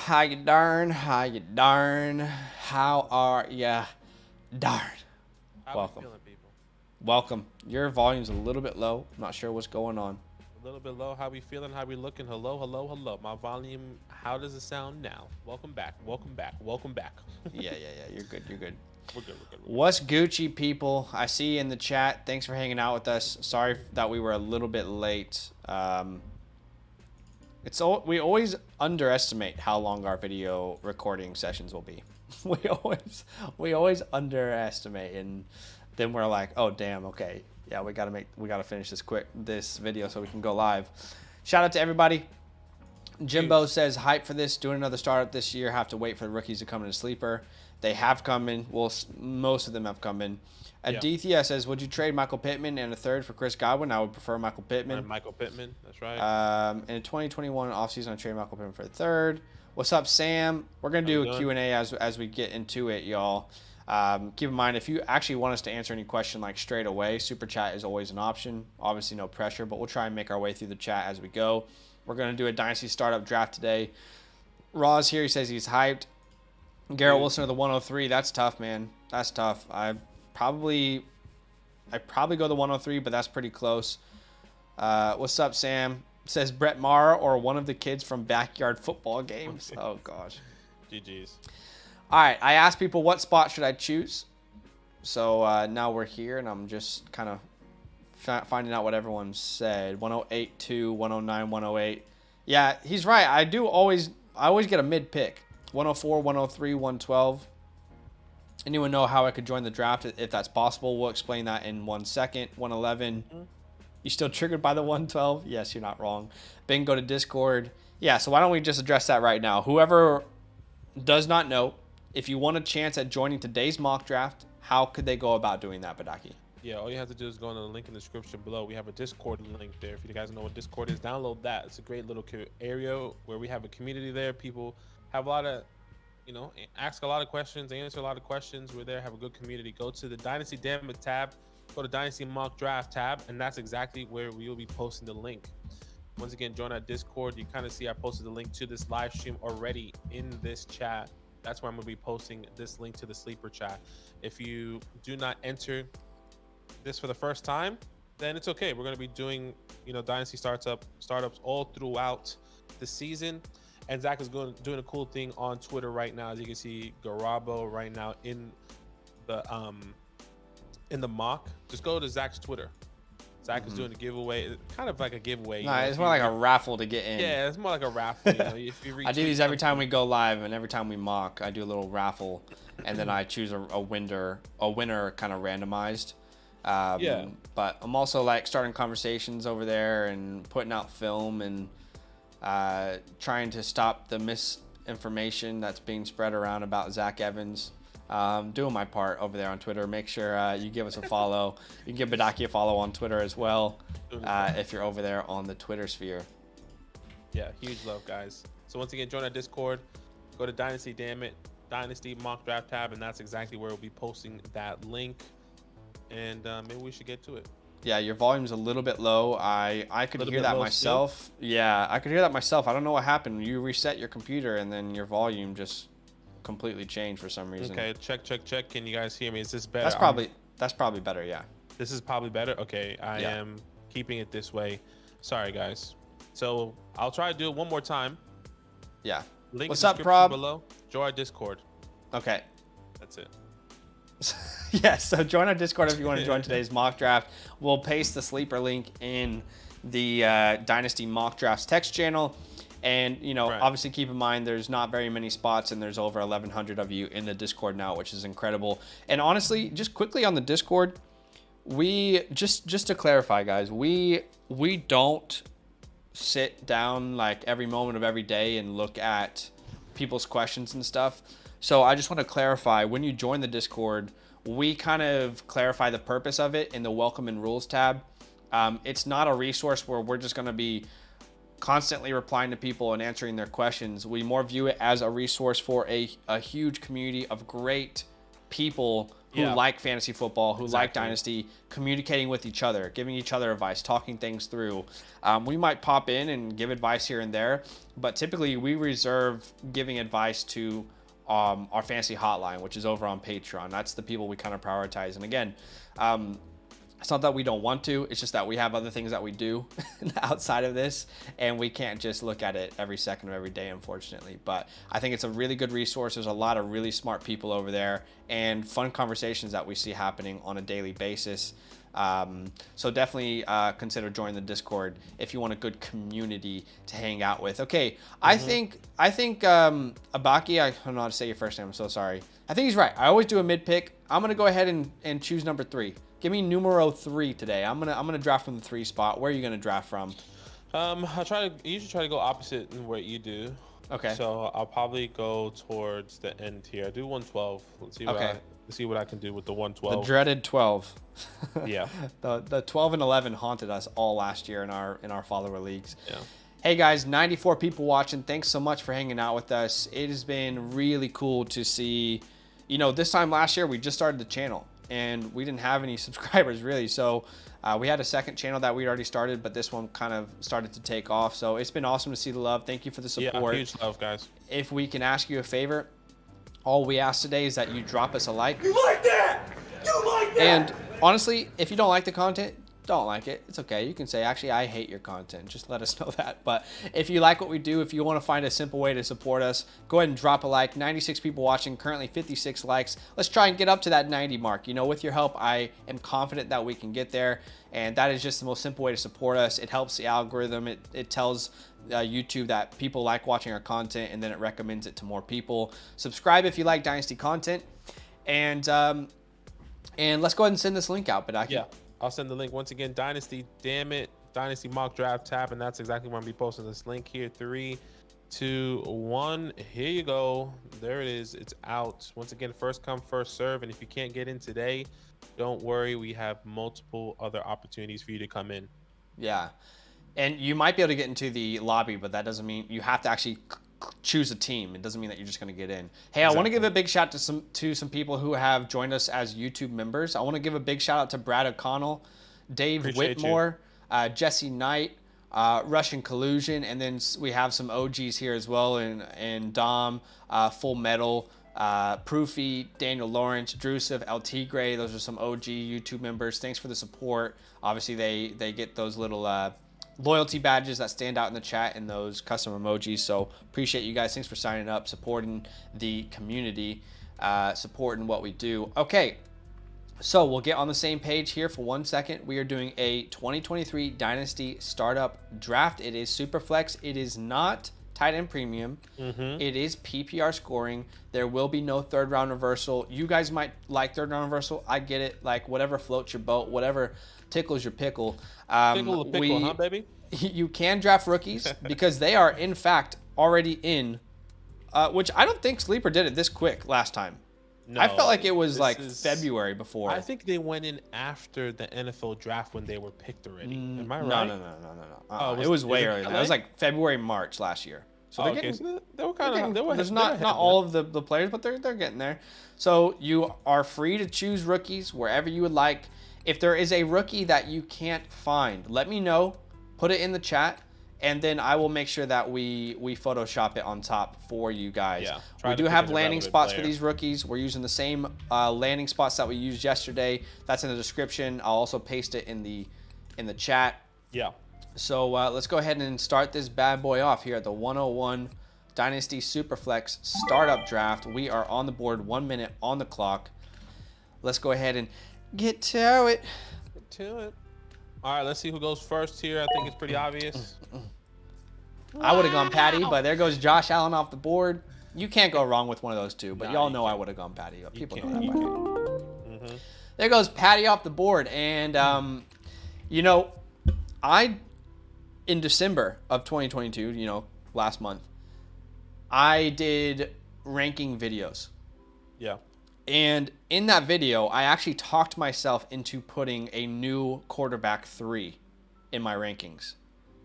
How you darn? How you darn? How are ya? Darn. How we feeling, people? Welcome. Your volume's a little bit low. I'm not sure what's going on. A little bit low. How we feeling? How we looking? Hello, hello, hello. My volume. How does it sound now? Welcome back. Welcome back. Welcome back. Yeah. You're good. We're good. We're good. What's Gucci, people? I see you in the chat. Thanks for hanging out with us. Sorry that we were a little bit late. We always underestimate how long our video recording sessions will be. we always underestimate, and then we're like, oh damn, okay, yeah, we gotta finish this video so we can go live. Shout out to everybody. Jimbo says hype for this. Doing another startup this year. Have to wait for the rookies to come in a sleeper. They have come in. Well, most of them have come in. Aditya says, would you trade Michael Pittman and a third for Chris Godwin? I would prefer Michael Pittman. Michael Pittman, that's right. In 2021 offseason, I trade Michael Pittman for a third. What's up, Sam? We're going to do a Q&A as we get into it, y'all. Keep in mind, if you actually want us to answer any question like straight away, Super Chat is always an option. Obviously, no pressure, but we'll try and make our way through the chat as we go. We're going to do a Dynasty Startup Draft today. Raw's here. He says he's hyped. Garrett Wilson of the 103. That's tough, man. That's tough. I probably go the 103, but that's pretty close. What's up, Sam? Says Brett Maher or one of the kids from backyard football games. Oh gosh. GG's. All right, I asked people what spot should I choose. So now we're here, and I'm just kind of finding out what everyone said. 108.2, 109, 108. Yeah, he's right. I always get a mid pick. 104, 103, 112. Anyone know how I could join the draft if that's possible? We'll explain that in 1 second. 111. You still triggered by the 112? Yes, you're not wrong. Ben, go to Discord. Yeah, so why don't we just address that right now? Whoever does not know, if you want a chance at joining today's mock draft, how could they go about doing that, Badake? Yeah, all you have to do is go on the link in the description below. We have a Discord link there. If you guys know what Discord is, download that. It's a great little area where we have a community there. People have a lot of, ask a lot of questions, answer a lot of questions. We're there, have a good community. Go to the Dynasty Damn It tab, go to Dynasty Mock Draft tab, and that's exactly where we will be posting the link. Once again, join our Discord. You kind of see I posted the link to this live stream already in this chat. That's where I'm going to be posting this link to the sleeper chat. If you do not enter this for the first time, then it's okay. We're going to be doing, Dynasty startups all throughout the season. And Zach is doing a cool thing on Twitter right now. As you can see, Garabo right now in the mock. Just go to Zach's Twitter. Zach is doing a giveaway. It's kind of like a giveaway. No, it's more like a raffle to get in. Yeah, it's more like a raffle. If you I do these every time we go live, and every time we mock, I do a little raffle, and then I choose a winner kind of randomized. But I'm also like starting conversations over there and putting out film and trying to stop the misinformation that's being spread around about Zach Evans. Doing my part over there on Twitter. Make sure you give us a follow. You can give Badake a follow on Twitter as well if you're over there on the Twitter sphere. Yeah, huge love, guys. So once again, join our Discord. Go to Dynasty Damn It, Dynasty Mock Draft tab, and that's exactly where we'll be posting that link. And maybe we should get to it. Yeah, your volume's a little bit low. I could hear that myself. Yeah, I could hear that myself. I don't know what happened. You reset your computer, and then your volume just completely changed for some reason. Okay, check. Can you guys hear me? Is this better? That's probably better. Yeah. This is probably better. Okay, I am keeping it this way. Sorry, guys. So I'll try to do it one more time. Yeah. Link What's in the up, description Prob? below. Join our Discord. Okay. That's it. Yes. So join our Discord if you want to join today's mock draft. We'll paste the sleeper link in the Dynasty Mock Drafts text channel. And, obviously keep in mind there's not very many spots, and there's over 1,100 of you in the Discord now, which is incredible. And honestly, just quickly on the Discord, we just to clarify, guys, we don't sit down like every moment of every day and look at people's questions and stuff. So I just want to clarify, when you join the Discord, we kind of clarify the purpose of it in the welcome and rules tab. It's not a resource where we're just going to be constantly replying to people and answering their questions. We more view it as a resource for a huge community of great people who Yeah. like fantasy football, who like Exactly. Dynasty, communicating with each other, giving each other advice, talking things through. We might pop in and give advice here and there, but typically we reserve giving advice to our fantasy hotline, which is over on Patreon. That's the people we kind of prioritize. And again, it's not that we don't want to, it's just that we have other things that we do outside of this, and we can't just look at it every second of every day, unfortunately. But I think it's a really good resource. There's a lot of really smart people over there and fun conversations that we see happening on a daily basis. So definitely consider joining the Discord if you want a good community to hang out with. Okay, I think Badake, I don't know how to say your first name, I'm so sorry. I think he's right. I always do a mid pick. I'm gonna go ahead and choose number 3. Give me numero 3 today. I'm gonna draft from the 3 spot. Where are you gonna draft from? I usually try to go opposite in what you do. Okay. So I'll probably go towards the end here. I do 112. Let's see what I can do with the 112. The dreaded 12. Yeah. The 12 and 11 haunted us all last year in our follower leagues. Yeah. Hey guys, 94 people watching. Thanks so much for hanging out with us. It has been really cool to see. This time last year we just started the channel and we didn't have any subscribers really. So we had a second channel that we'd already started, but this one kind of started to take off. So it's been awesome to see the love. Thank you for the support. Yeah, huge love, guys. If we can ask you a favor, all we ask today is that you drop us a like. You like that? You like that? And honestly, if you don't like the content, don't like it. It's okay. You can say, actually, I hate your content. Just let us know that. But if you like what we do, if you want to find a simple way to support us, go ahead and drop a like. 96 people watching, currently 56 likes. Let's try and get up to that 90 mark. With your help, I am confident that we can get there. And that is just the most simple way to support us. It helps the algorithm. It tells YouTube that people like watching our content, and then it recommends it to more people. Subscribe if you like Dynasty content. And let's go ahead and send this link out, Badake. Yeah. I'll send the link once again. Dynasty, damn it. Dynasty mock draft tab, and that's exactly where I'm gonna be posting this link here. 3, 2, 1. Here you go. There it is. It's out. Once again, first come, first serve. And if you can't get in today, don't worry. We have multiple other opportunities for you to come in. Yeah, and you might be able to get into the lobby, but that doesn't mean you have to actually choose a team. It doesn't mean that you're just going to get in. Hey, I want to give a big shout to some people who have joined us as YouTube members. I want to give a big shout out to Brad O'Connell, Dave Whitmore, Jesse Knight, Russian Collusion, and then we have some OGs here as well, and Dom, Full Metal, Proofy, Daniel Lawrence, Drusev, El Tigre. Those are some OG YouTube members. Thanks for the support. Obviously, they get those little loyalty badges that stand out in the chat and those custom emojis. So appreciate you guys. Thanks for signing up, supporting the community, supporting what we do. Okay, so we'll get on the same page here for 1 second. We are doing a 2023 Dynasty Startup Draft. It is Superflex. It is not tight end premium. It is PPR scoring. There will be no third round reversal. You guys might like third round reversal. I get it. Like whatever floats your boat, whatever tickles your pickle. Pickle the pickle, huh, baby? You can draft rookies because they are in fact already in, which I don't think Sleeper did it this quick last time. No, I felt like it was like February before. I think they went in after the NFL draft when they were picked already. Am I right? No. It was way earlier. It was like February, March last year. So they're getting, so they were kind of. There's not all of the players, but they're getting there. So you are free to choose rookies wherever you would like. If there is a rookie that you can't find, let me know. Put it in the chat, and then I will make sure that we Photoshop it on top for you guys. Yeah, we do have landing spots for these rookies. We're using the same landing spots that we used yesterday. That's in the description. I'll also paste it in the chat. Yeah. So let's go ahead and start this bad boy off here at the 101 Dynasty Superflex Startup Draft. We are on the board, 1 minute on the clock. Let's go ahead and get to it. Get to it. All right, let's see who goes first here. I think it's pretty obvious. I would have gone Patty, but there goes Josh Allen off the board. You can't go wrong with one of those two, but y'all know I would have gone Patty. People know that by now. There goes Patty off the board. And, in December of 2022, last month, I did ranking videos. Yeah. And in that video, I actually talked myself into putting a new quarterback 3 in my rankings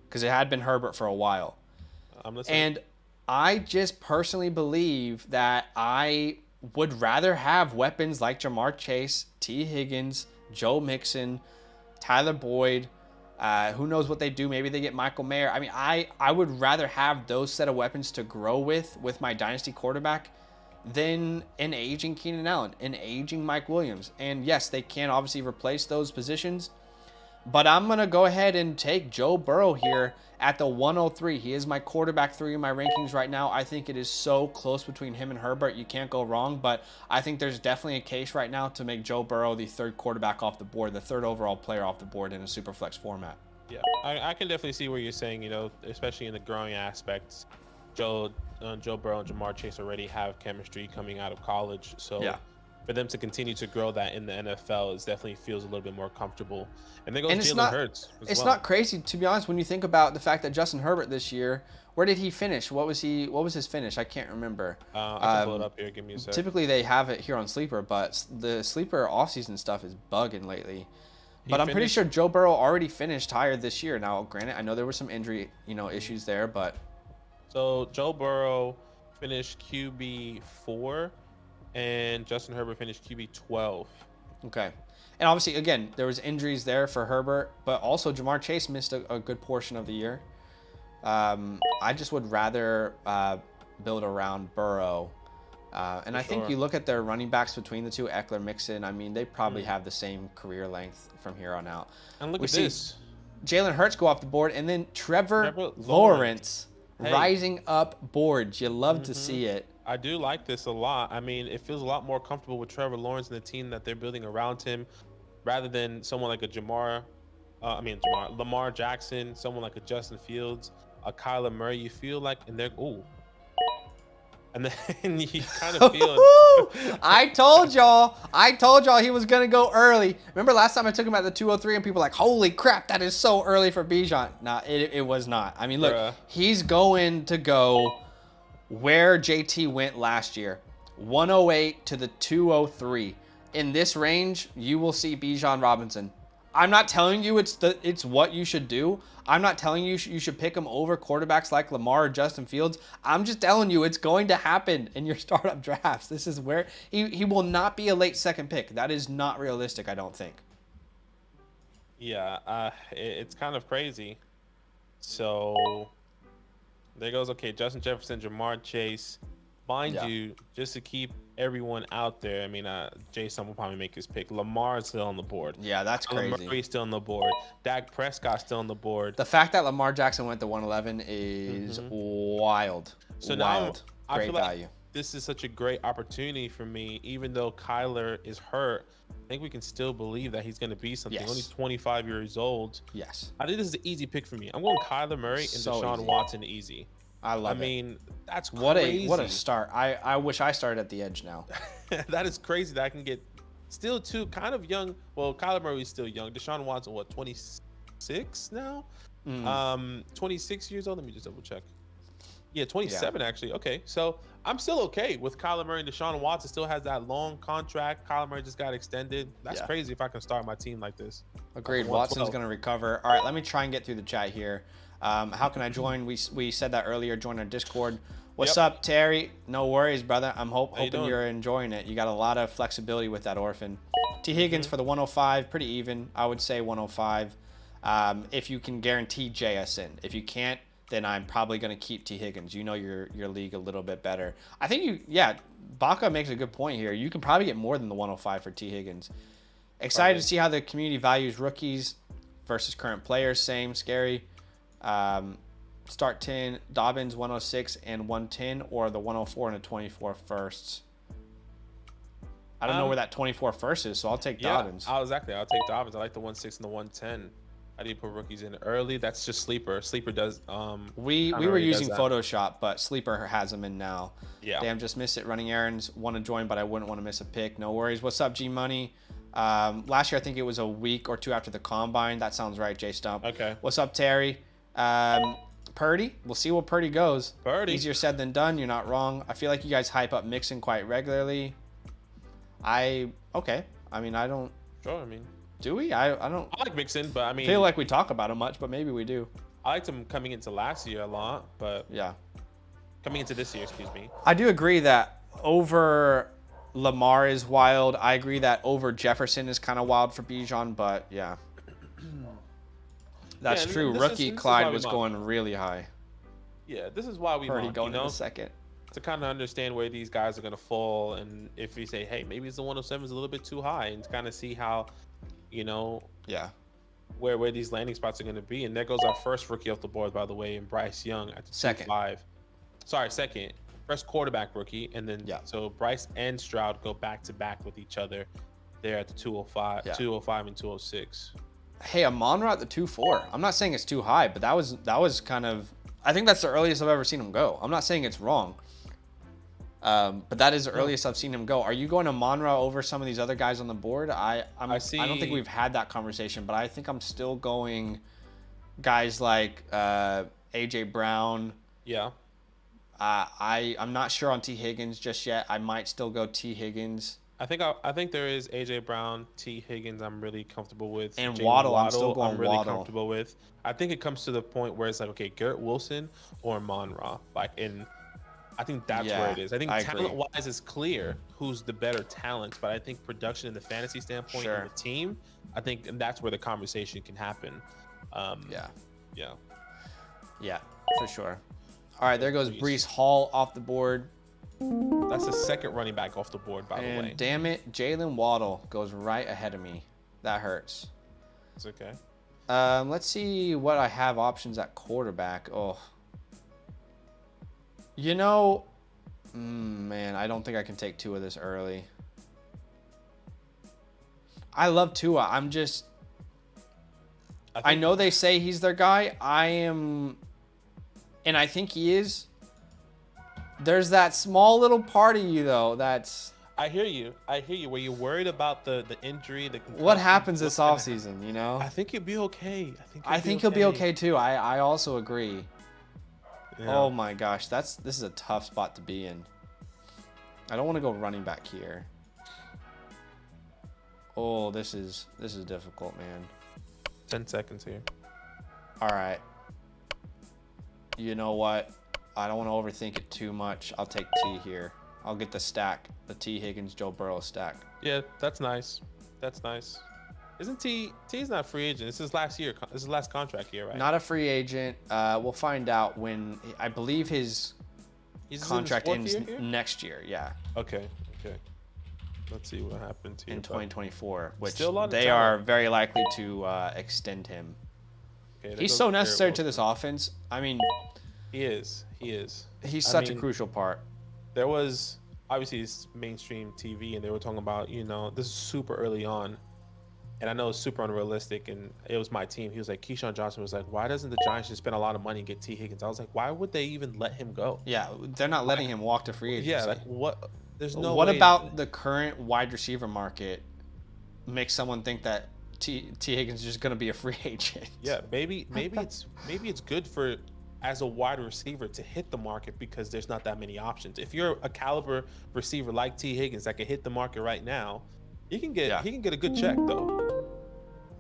because it had been Herbert for a while. I'm listening. And I just personally believe that I would rather have weapons like Jamar Chase, T. Higgins, Joe Mixon, Tyler Boyd. Who knows what they do? Maybe they get Michael Mayer. I mean, I would rather have those set of weapons to grow with my dynasty quarterback than an aging Keenan Allen, an aging Mike Williams. And yes, they can obviously replace those positions, but I'm going to go ahead and take Joe Burrow here at the 103. He is my quarterback 3 in my rankings right now. I think it is so close between him and Herbert. You can't go wrong, but I think there's definitely a case right now to make Joe Burrow the 3rd quarterback off the board, the 3rd overall player off the board in a super flex format. Yeah, I can definitely see where you're saying, you know, especially in the growing aspects. Joe Burrow and Jamar Chase already have chemistry coming out of college. So yeah, for them to continue to grow that in the NFL, it definitely feels a little bit more comfortable. And there goes Jalen Hurts as it's well. not crazy, to be honest, when you think about the fact that Justin Herbert this year, where did he finish? What was his finish? I can't remember. I can pull it up here. Give me a sec. Typically they have it here on Sleeper, but the Sleeper offseason stuff is bugging lately. But I'm pretty sure Joe Burrow already finished higher this year. Now, granted, I know there were some injury, issues there, but so Joe Burrow finished QB 4, and Justin Herbert finished QB 12. Okay, and obviously, again, there was injuries there for Herbert, but also Jamar Chase missed a good portion of the year. I just would rather build around Burrow. And I think you look at their running backs between the two, Eckler, Mixon. I mean, they probably have the same career length from here on out. And look at this. Jalen Hurts go off the board, and then Trevor Lawrence rising up boards. You love to see it. I do like this a lot. I mean, it feels a lot more comfortable with Trevor Lawrence and the team that they're building around him, rather than someone like a Lamar Jackson, someone like a Justin Fields, a Kyler Murray. You feel like, and they're and then you kind of feel. I told y'all he was gonna go early. Remember last time I took him at the 203, and people were like, "Holy crap, that is so early for Bijan." Nah, it was not. I mean, look, he's going to go where JT went last year, 108 to the 203. In this range, you will see Bijan Robinson. I'm not telling you it's what you should do. I'm not telling you you should pick him over quarterbacks like Lamar or Justin Fields. I'm just telling you it's going to happen in your startup drafts. This is where he will not be a late 2nd pick. That is not realistic, I don't think. Yeah, it's kind of crazy. So there goes, okay, Justin Jefferson, Jamar Chase. Mind you, just to keep everyone out there, I mean, Jason will probably make his pick. Lamar's still on the board. Yeah, that's crazy. Murray's still on the board. Dak Prescott's still on the board. The fact that Lamar Jackson went to 111 is wild. So wild. Now, great I feel value. like this is such a great opportunity for me. Even though Kyler is hurt, I think we can still believe that he's going to be something. Yes. Only 25 years old. Yes. I think this is an easy pick for me. I'm going Kyler Murray and Deshaun Watson easy. I love it. I mean, that's crazy. crazy. What a start. I wish I started at the edge now. That is crazy that I can get still two kind of young. Well, Kyler Murray's still young. Deshaun Watson, what, 26 now? 26 years old. Let me just double check. Yeah, 27 actually. Okay, so I'm still okay with Kyler Murray. Deshaun Watson still has that long contract. Kyler Murray just got extended. That's crazy if I can start my team like this. Agreed. Watson's going to recover. All right, let me try and get through the chat here. How can I join? We said that earlier. Join our Discord. What's up, Terry? No worries, brother. I'm hoping you're enjoying it. You got a lot of flexibility with that orphan. T. Higgins for the 105. Pretty even. I would say 105. If you can guarantee JSN. If you can't, then I'm probably going to keep T. Higgins. You know your league a little bit better. I think Baca makes a good point here. You can probably get more than the 105 for T. Higgins. Excited to see how the community values rookies versus current players. Same, scary. Start 10, Dobbins 106 and 110, or the 104 and a 24 firsts. I don't know where that 24 first is, so I'll take Dobbins. I'll take Dobbins. I like the 106 and the 110. How do you put rookies in early? That's just Sleeper. Sleeper does. We were using Photoshop, but Sleeper has them in now. Yeah. Damn, just missed it. Running errands. Want to join, but I wouldn't want to miss a pick. No worries. What's up, G Money? Last year, I think it was a week or two after the combine. That sounds right, J Stump. Okay. What's up, Terry? Purdy. We'll see where Purdy goes. Purdy. Easier said than done. You're not wrong. I feel like you guys hype up Mixon quite regularly. Okay. I mean, I don't. Sure. I mean. Do we? I don't. I like Mixon, but I mean. Feel like we talk about him much, but maybe we do. I liked him coming into last year a lot, but yeah. Coming into this year, excuse me. I do agree that over Lamar is wild. I agree that over Jefferson is kind of wild for Bijan, but yeah. That's true. Rookie Clyde was going really high. Yeah, this is why we already going in the second. To kind of understand where these guys are going to fall, and if we say, hey, maybe it's the 107 is a little bit too high, and to kind of see how, where these landing spots are going to be. And there goes our first rookie off the board, by the way, and Bryce Young at the second. Second. First quarterback rookie, and then so Bryce and Stroud go back to back with each other there at the 205, 205 and 206. Hey, Amon-Ra at the 2-4. I'm not saying it's too high, but that was kind of. I think that's the earliest I've ever seen him go. I'm not saying it's wrong, but that is the earliest I've seen him go. Are you going Amon-Ra over some of these other guys on the board? I don't think we've had that conversation, but I think I'm still going guys like AJ Brown. Yeah. I'm not sure on T. Higgins just yet. I might still go T. Higgins. I think there is AJ Brown, T. Higgins. I'm really comfortable with, and Waddle. I'm still going really Waddle. Comfortable with. I think it comes to the point where it's like, okay, Garrett Wilson or Amon-Ra. I think that's where it is. I think talent-wise, it's clear who's the better talent, but I think production in the fantasy standpoint of the team, I think that's where the conversation can happen. Yeah, for sure. All right, there goes Breece Hall off the board. That's the second running back off the board, by the way. And damn it, Jalen Waddle goes right ahead of me. That hurts. It's okay. Let's see what I have options at quarterback. Oh. Man, I don't think I can take Tua this early. I love Tua. I know they say he's their guy. And I think he is. There's that small little part of you, though, that's... I hear you. Where you're worried about the injury, what happens this offseason, I think he'll be okay. I think he'll be okay, too. I also agree. Yeah. Oh, my gosh. This is a tough spot to be in. I don't want to go running back here. Oh, this is difficult, man. 10 seconds here. All right. You know what? I don't want to overthink it too much. I'll take T here. I'll get the stack, the T. Higgins, Joe Burrow stack. Yeah, that's nice. Isn't T's not a free agent? This is last year. This is his last contract year, right? Not a free agent. We'll find out when. I believe his contract ends next year. Yeah. Okay. Let's see what happens here. In 2024, which still they are very likely to extend him. Okay, he's so necessary to this offense. I mean, he is. He's such a crucial part. There was obviously it's mainstream TV, and they were talking about, this is super early on, and I know it's super unrealistic, and it was my team. He was like, Keyshawn Johnson was like, why doesn't the Giants just spend a lot of money and get T. Higgins? I was like, why would they even let him go? Yeah, they're not letting him walk to free agency. Yeah, like what? There's no. What about the current wide receiver market makes someone think that T. Higgins is just going to be a free agent? Yeah, maybe it's good for as a wide receiver to hit the market because there's not that many options. If you're a caliber receiver like T. Higgins that can hit the market right now, he can get a good check though.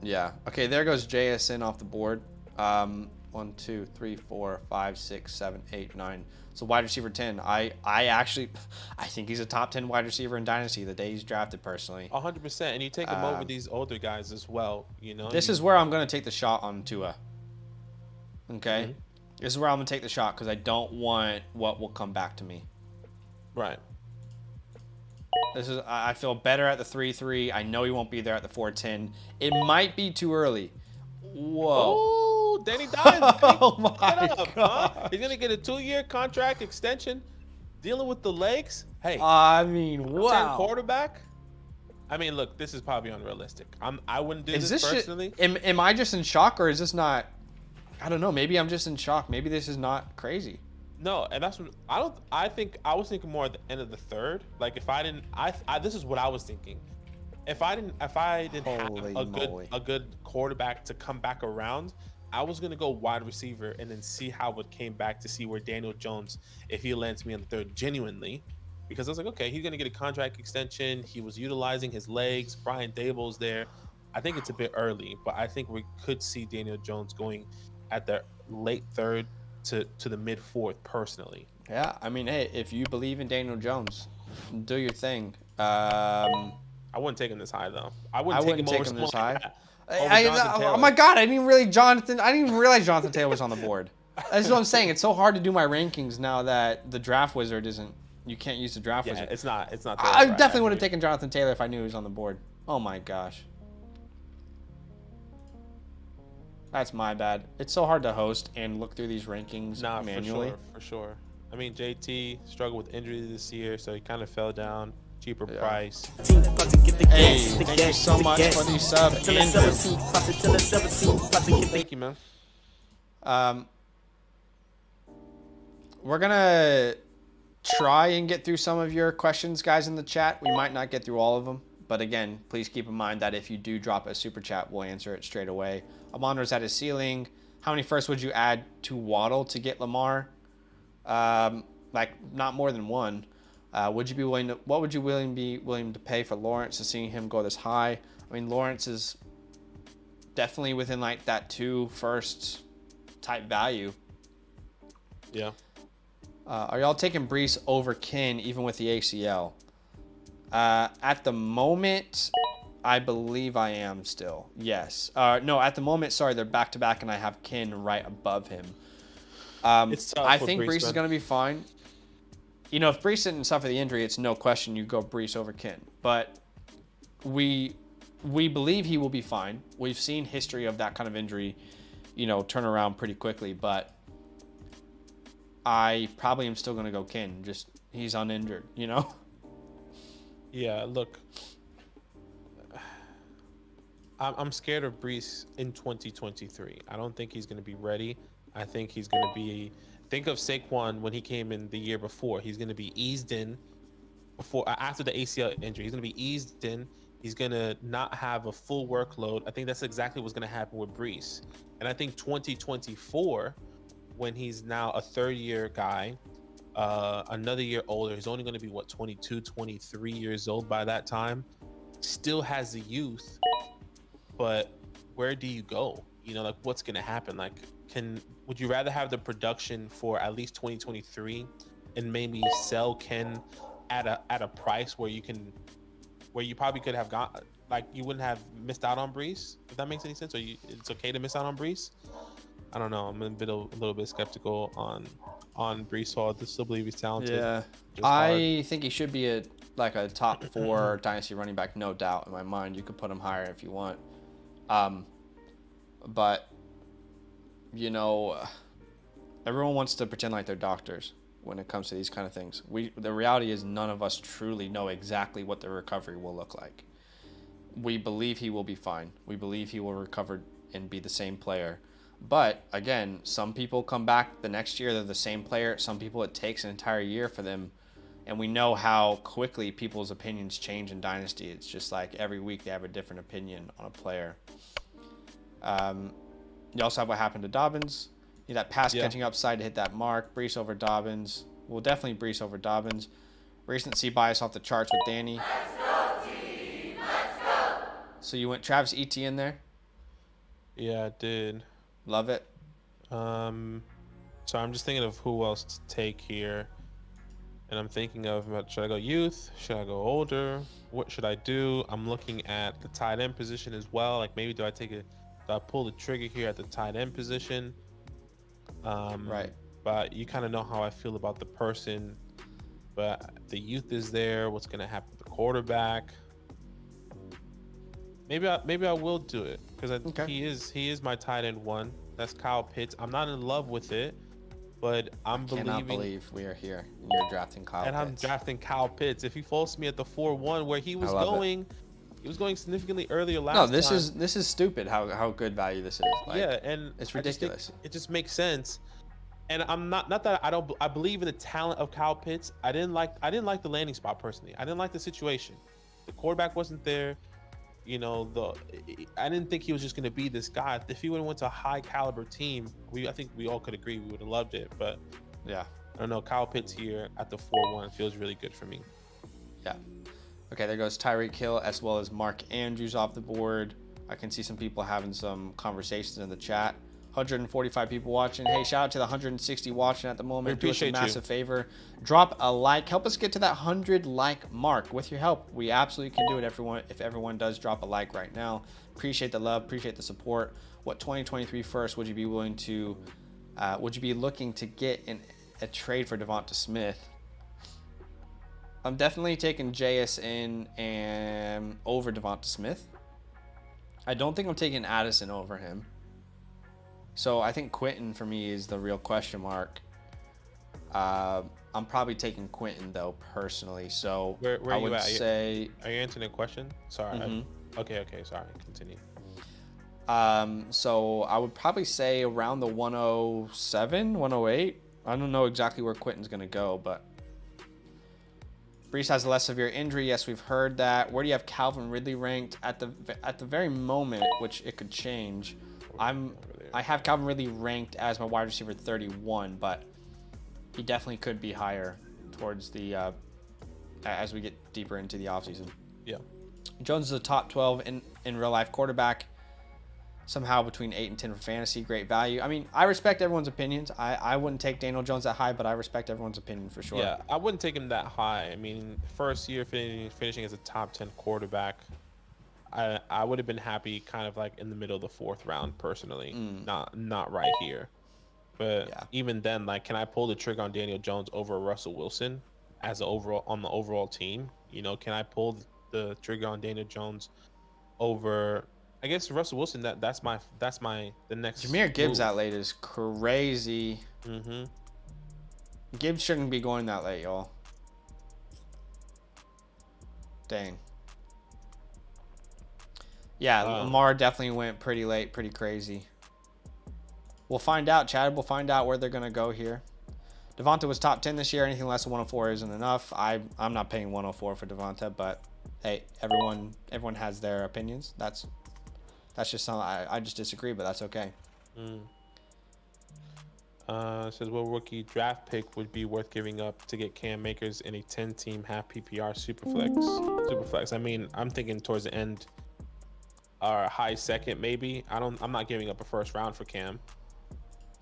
Yeah. Okay, there goes JSN off the board. 1, 2, 3, 4, 5, 6, 7, 8, 9. So wide receiver 10. I think he's a top 10 wide receiver in Dynasty the day he's drafted personally. 100%. And you take him over these older guys as well, This is where I'm going to take the shot on Tua. Okay? Mm-hmm. This is where I'm going to take the shot because I don't want what will come back to me. Right. I feel better at the 3-3. I know he won't be there at the 4-10. It might be too early. Whoa. Oh, Danny Dimes. Oh my God. Huh? He's going to get a 2-year contract extension. Dealing with the legs. Hey. I mean, wow. Quarterback. I mean, look, this is probably unrealistic. I wouldn't do this personally. Am I just in shock or is this not? I don't know. Maybe I'm just in shock. Maybe this is not crazy. No, and that's what I think I was thinking more at the end of the third. Like if I didn't, this is what I was thinking. If I didn't have a good quarterback to come back around, I was gonna go wide receiver and then see how it came back to see where Daniel Jones, if he lands me on the third genuinely, because I was like, okay, he's gonna get a contract extension. He was utilizing his legs. Brian Daboll's there. I think it's a bit early, but I think we could see Daniel Jones going at the late third, to the mid 4th personally. Yeah, I mean, hey, if you believe in Daniel Jones, do your thing. I wouldn't take him this high though. I wouldn't take him this high. Oh my God, I didn't even realize Jonathan Taylor was on the board. That's what I'm saying. It's so hard to do my rankings now that the draft wizard isn't. You can't use the draft wizard. It's not. I definitely would have taken Jonathan Taylor if I knew he was on the board. Oh my gosh. That's my bad. It's so hard to host and look through these rankings manually. For sure. I mean, JT struggled with injury this year, so he kind of fell down. Cheaper price. Hey, thank you so much for the sub, Andrew. Thank you, man. We're gonna try and get through some of your questions, guys, in the chat. We might not get through all of them, but again, please keep in mind that if you do drop a super chat, we'll answer it straight away. Amonra's at his ceiling. How many firsts would you add to Waddle to get Lamar? Like not more than one. What would you be willing to pay for Lawrence to seeing him go this high? I mean, Lawrence is definitely within like that 2 firsts type value. Yeah. Are y'all taking Brees over Kin even with the ACL? At the moment, I believe I am still. Yes. No, at the moment, sorry, they're back to back, and I have Kin right above him. I think Brees is going to be fine. You know, if Brees didn't suffer the injury, it's no question you go Brees over Kin. But we believe he will be fine. We've seen history of that kind of injury, you know, turn around pretty quickly. But I probably am still going to go Kin. Just he's uninjured, you know? Yeah, look. I'm scared of Brees in 2023. I don't think he's going to be ready. I think he's going to be... Think of Saquon when he came in the year before. He's going to be eased in after the ACL injury. He's going to be eased in. He's going to not have a full workload. I think that's exactly what's going to happen with Brees. And I think 2024, when he's now a third-year guy, another year older, he's only going to be, 22, 23 years old by that time. Still has the youth, but where do you go? You know, like, what's going to happen? Like, would you rather have the production for at least 2023 and maybe sell Ken at a price where you probably could have got, like, you wouldn't have missed out on Brees, if that makes any sense? Or it's okay to miss out on Brees? I don't know. I'm a little bit skeptical on Brees Hall. I still believe he's talented. Yeah, I think he should be a top 4 dynasty running back, no doubt in my mind. You could put him higher if you want. But you know, everyone wants to pretend like they're doctors when it comes to these kind of things. The reality is none of us truly know exactly what the recovery will look like. We believe he will be fine. We believe he will recover and be the same player. But again, some people come back the next year, they're the same player. Some people, it takes an entire year for them. And we know how quickly people's opinions change in Dynasty. It's just like every week they have a different opinion on a player. You also have what happened to Dobbins. That pass catching upside to hit that mark. Brees over Dobbins. Well, definitely Brees over Dobbins. Recency bias off the charts with Danny. Let's go, team! Let's go! So you went Travis Etienne there? Yeah, I did. Love it. So I'm just thinking of who else to take here. And I'm thinking of, should I go youth? Should I go older? What should I do? I'm looking at the tight end position as well. Like, maybe do I pull the trigger here at the tight end position? Right. But you kind of know how I feel about the person. But the youth is there. What's going to happen with the quarterback? Maybe I will do it because he is my tight end 1. That's Kyle Pitts. I'm not in love with it, but I cannot believe we are here and you're drafting Kyle Pitts. I'm drafting Kyle Pitts. If he falls to me at the 4-1 where he was going significantly earlier last time. No, this is stupid how good value this is. Like, yeah, and it's ridiculous. It just makes sense. And I'm not that I believe in the talent of Kyle Pitts. I didn't like the landing spot personally. I didn't like the situation. The quarterback wasn't there. You know, I didn't think he was just going to be this guy. If he would have went to a high caliber team, I think we all could agree we would have loved it. But yeah, I don't know. Kyle Pitts here at the 4-1 feels really good for me. Yeah. Okay, there goes Tyreek Hill as well as Mark Andrews off the board. I can see some people having some conversations in the chat. 145 people watching. Hey, shout out to the 160 watching at the moment. We appreciate Do us a massive favor. Drop a like. Help us get to that 100 like mark. With your help, we absolutely can do it. If everyone does drop a like right now. Appreciate the love. Appreciate the support. What 2023 first would you be willing to? Would you be looking to get in a trade for Devonta Smith? I'm definitely taking JSN and over Devonta Smith. I don't think I'm taking Addison over him. So I think Quentin for me is the real question mark. I'm probably taking Quentin though personally. So where I would say. Are you answering a question? Sorry. Mm-hmm. Okay. Sorry. Continue. So I would probably say around the 107, 108. I don't know exactly where Quentin's gonna go, but Brees has a less severe injury. Yes, we've heard that. Where do you have Calvin Ridley ranked at the very moment, which it could change? I have Calvin Ridley ranked as my wide receiver 31, but he definitely could be higher towards the as we get deeper into the offseason. Yeah. Jones is a top 12 in real life quarterback. Somehow between 8 and 10 for fantasy, great value. I mean, I respect everyone's opinions. I wouldn't take Daniel Jones that high, but I respect everyone's opinion for sure. Yeah, I wouldn't take him that high. I mean, first year finishing as a top 10 quarterback, I would have been happy kind of like in the middle of the 4th round personally, not right here. But yeah. Even then, like, can I pull the trigger on Daniel Jones over Russell Wilson as the overall team? You know, can I pull the trigger on Daniel Jones over? I guess Russell Wilson. That's the next. Jahmyr Gibbs that late is crazy. Mm-hmm. Gibbs shouldn't be going that late, y'all. Dang. Yeah, Lamar definitely went pretty late, pretty crazy. We'll find out, Chad. We'll find out where they're gonna go here. Devonta was top 10 this year. Anything less than 104 isn't enough. I'm not paying 104 for Devonta, but hey, everyone has their opinions. That's just something I just disagree, but that's okay. Says what rookie draft pick would be worth giving up to get Cam Akers in a 10-team half PPR superflex. I mean, I'm thinking towards the end or high second maybe. I'm not giving up a first round for Cam.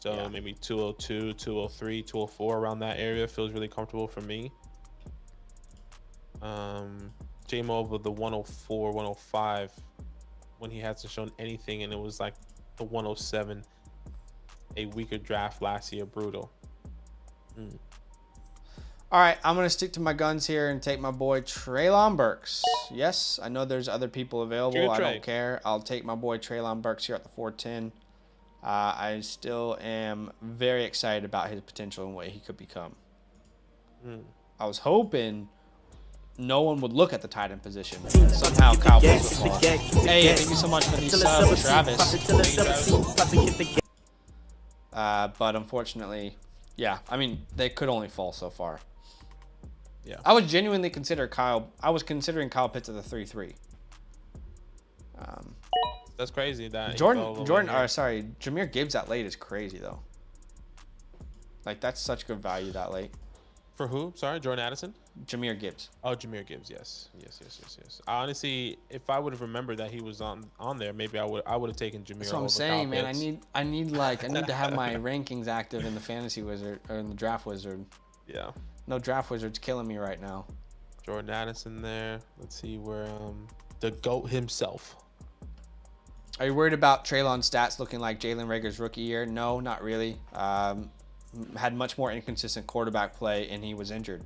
So yeah. Maybe 202, 203, 204 around that area feels really comfortable for me. J-Mo over the 104, 105 when he hasn't shown anything, and it was like the 107, a weaker draft last year. Brutal. All right, I'm going to stick to my guns here and take my boy Treylon Burks. Yes, I know there's other people available. I don't care. I'll take my boy Treylon Burks here at the 410. I still am very excited about his potential and what he could become. I was hoping no one would look at the tight end position. Somehow Kyle Pitts would fall. Hey, thank you so much for the sub, Travis. But unfortunately, yeah, I mean, they could only fall so far. Yeah. I would genuinely consider considering Kyle Pitts at the 3-3. That's crazy. That Jahmyr Gibbs that late is crazy though. Like that's such good value that late. For who? Sorry, Jordan Addison? Jahmyr Gibbs. Oh, Jahmyr Gibbs. Yes. Honestly, if I would have remembered that he was on there, maybe I would have taken Jahmyr. That's what I'm saying, man. I need to have my rankings active in the Fantasy Wizard or in the Draft Wizard. Yeah. No Draft Wizard's killing me right now. Jordan Addison there. Let's see where the GOAT himself. Are you worried about Treylon's stats looking like Jalen Reagor's rookie year? No, not really. Had much more inconsistent quarterback play, and he was injured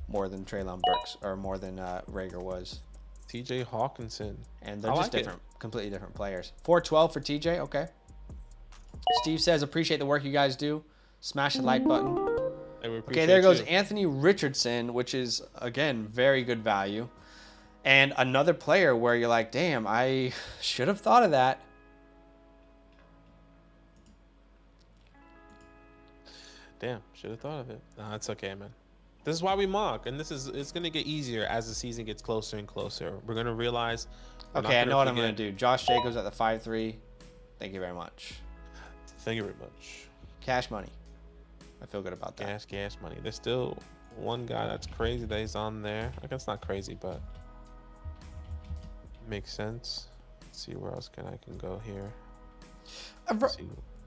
more than Treylon Burks, or more than Reagor was. TJ Hawkinson. And they're just completely different players. 412 for TJ, okay. Steve says, appreciate the work you guys do. Smash the like button. Okay, there goes Anthony Richardson, which is, again, very good value. And another player where you're like, damn, I should have thought of that. Damn, should have thought of it. No, it's okay, man. This is why we mock, and it's going to get easier as the season gets closer and closer. We're going to realize. Okay, I know what I'm going to do. Josh Jacobs at the 5-3. Thank you very much. Thank you very much. Cash money. I feel good about that. Cash money. There's still one guy that's crazy that he's on there. I guess not crazy, but makes sense. Let's see where else I can go here.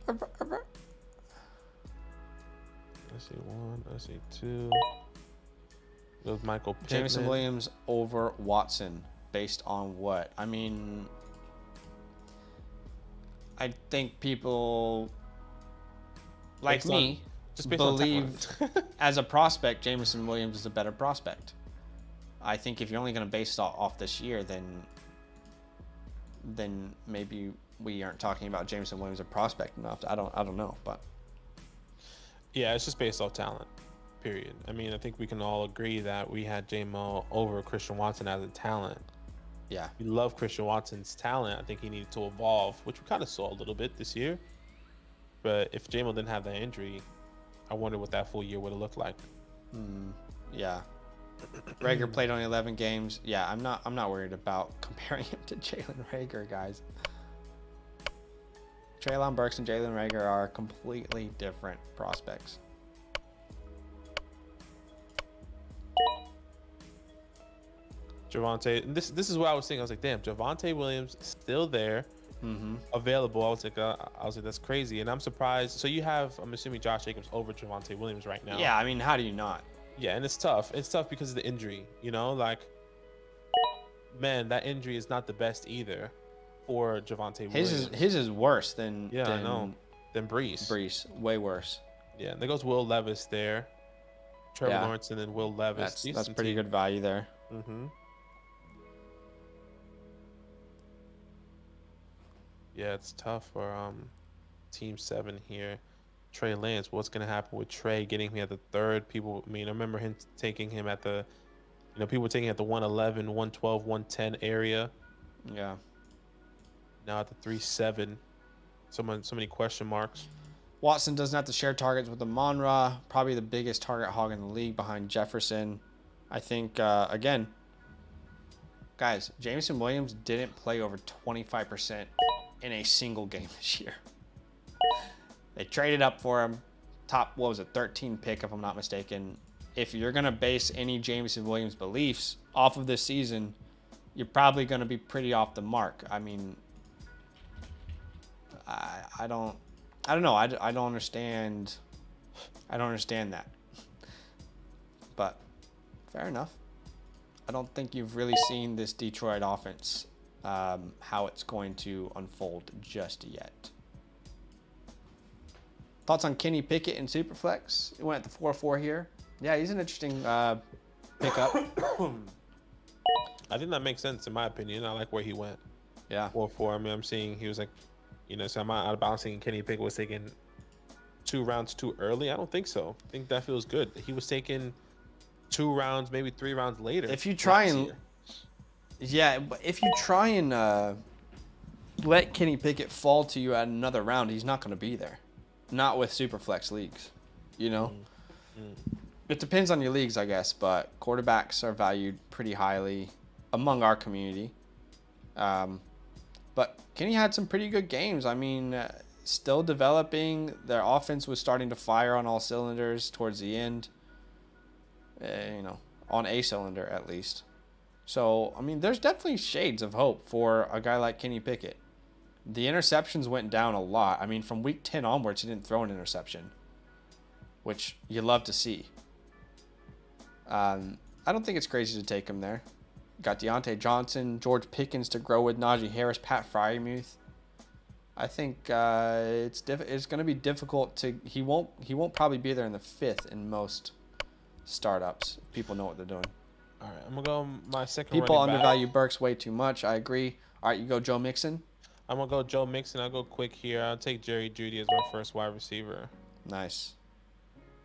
Let's see 1. Let's see 2. It was Michael Pittman. Jameson Williams over Watson based on what? I mean, I think people like Based me just based on believe talent. as a prospect, Jameson Williams is a better prospect. I think if you're only going to base it off this year, then maybe we aren't talking about Jameson Williams a prospect enough. I don't know, but Yeah, it's just based off talent. Period. I mean, I think we can all agree that we had J-Mo over Christian Watson as a talent. yeah. We love Christian Watson's talent. I think he needed to evolve, which we kind of saw a little bit this year. But if J-Mo didn't have that injury, I wonder what that full year would have looked like. Yeah. Rager played only 11 games. Yeah, I'm not worried about comparing him to Jalen Rager, guys. Treylon Burks and Jalen Rager are completely different prospects. Javonte, and this is what I was thinking. I was like, damn, Javonte Williams is still there, available. I was like, that's crazy, and I'm surprised. So you have, I'm assuming Josh Jacobs over Javonte Williams right now. Yeah, I mean, how do you not? Yeah, and it's tough. It's tough because of the injury. You know, like, man, that injury is not the best either for Javonte Williams. His is worse than I know. Than Brees. Brees, way worse. Yeah, and there goes Will Levis there. Trevor Lawrence and then Will Levis. That's pretty good value there. Yeah, it's tough for Team 7 here. Trey Lance, what's going to happen with Trey getting him at the 3rd? People, I mean, I remember him taking him at the, people were taking him at the 111, 112, 110 area. Yeah. Now at the 3-7. So many question marks. Watson doesn't have to share targets with Amon-Ra, probably the biggest target hog in the league behind Jefferson. I think, again, guys, Jameson Williams didn't play over 25% in a single game this year. They traded up for him. Top, 13 pick, if I'm not mistaken. If you're going to base any Jameson Williams beliefs off of this season, you're probably going to be pretty off the mark. I mean, I don't know. I don't understand. I don't understand that. But fair enough. I don't think you've really seen this Detroit offense, how it's going to unfold just yet. Thoughts on Kenny Pickett in Superflex? He went at the 4-4 here. Yeah, he's an interesting pickup. I think that makes sense in my opinion. I like where he went. Yeah. 4-4. I mean, I'm seeing he was like, so I'm out of bounds thinking Kenny Pickett was taken 2 rounds too early. I don't think so. I think that feels good. He was taken 2 rounds, maybe 3 rounds later. If you try and, but if you try and let Kenny Pickett fall to you at another round, he's not going to be there. Not with Superflex leagues, It depends on your leagues, I guess, but quarterbacks are valued pretty highly among our community. But Kenny had some pretty good games. I mean, still developing. Their offense was starting to fire on all cylinders towards the end. On a cylinder at least. So, I mean, there's definitely shades of hope for a guy like Kenny Pickett. The interceptions went down a lot. I mean, from week 10 onwards, he didn't throw an interception, which you love to see. I don't think it's crazy to take him there. Got Deontay Johnson, George Pickens to grow with, Najee Harris, Pat Freiermuth. I think it's going to be difficult to. He won't probably be there in the 5th in most startups. People know what they're doing. All right, I'm gonna go my second. People running undervalue back. Burks way too much. I agree. All right, you go Joe Mixon. I'm gonna go Joe Mixon. I'll go quick here. I'll take Jerry Jeudy as my first wide receiver. Nice.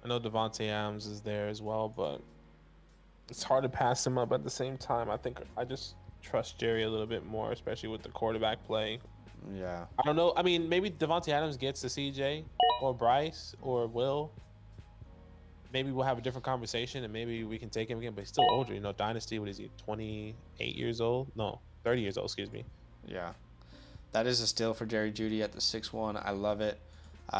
I know Devontae Adams is there as well, but it's hard to pass him up at the same time. I think I just trust Jerry a little bit more, especially with the quarterback play. Yeah. I don't know. I mean, maybe Devontae Adams gets to CJ or Bryce or Will. Maybe we'll have a different conversation and maybe we can take him again, but he's still older. Dynasty, what is he, 28 years old? No, 30 years old, excuse me. Yeah. That is a steal for Jerry Jeudy at the 6-1. I love it.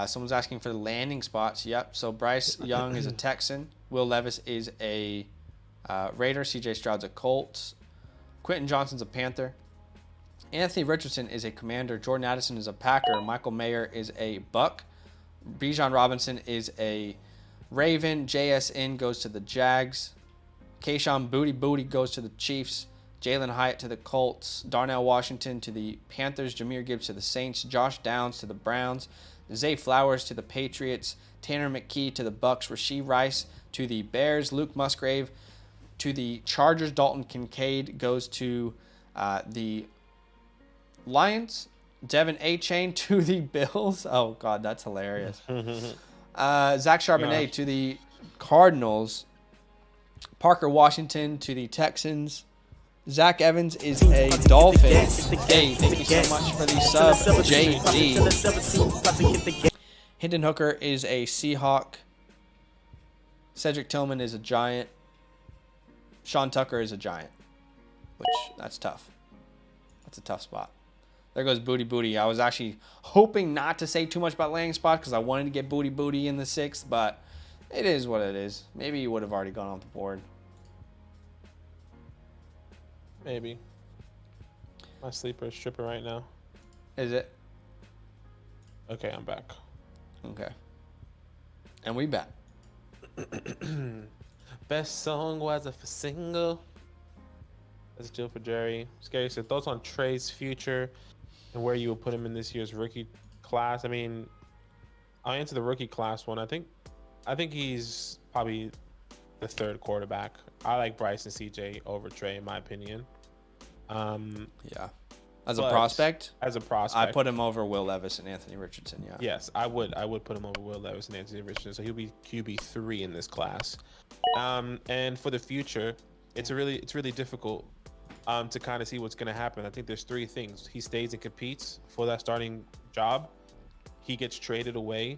Someone's asking for the landing spots. Yep. So Bryce Young is a Texan. Will Levis is a Raider. CJ Stroud's a Colts. Quentin Johnson's a Panther. Anthony Richardson is a Commander. Jordan Addison is a Packer. Michael Mayer is a Buck. Bijan Robinson is a Raven. JSN goes to the Jags. Kayshon Booty goes to the Chiefs. Jalen Hyatt to the Colts. Darnell Washington to the Panthers. Jahmyr Gibbs to the Saints. Josh Downs to the Browns. Zay Flowers to the Patriots. Tanner McKee to the Bucks. Rashee Rice to the Bears. Luke Musgrave to the Chargers. Dalton Kincaid goes to the Lions. Devin A-Chain to the Bills. Oh, God, that's hilarious. Zach Charbonnet to the Cardinals. Parker Washington to the Texans. Zach Evans is a Dolphin. Hey, thank you so much for the sub, JD. Hendon Hooker is a Seahawk. Cedric Tillman is a Giant. Sean Tucker is a Giant. Which, that's tough. That's a tough spot. There goes Booty. I was actually hoping not to say too much about landing spot because I wanted to get Booty in the 6th, but it is what it is. Maybe you would have already gone off the board. Maybe. My sleeper is stripping right now. Is it? Okay, I'm back. Okay. And we back. Best song was a single. That's a deal for Jerry. Scary said thoughts on Trey's future and where you would put him in this year's rookie class. I mean, I'll answer the rookie class one. I think he's probably the 3rd quarterback. I like Bryce and CJ over Trey, in my opinion. Yeah. As a prospect? As a prospect. I put him over Will Levis and Anthony Richardson, yeah. Yes, I would put him over Will Levis and Anthony Richardson. So he'll be QB3 in this class. And for the future, it's really difficult to kind of see what's going to happen. I think there's 3 things. He stays and competes for that starting job. He gets traded away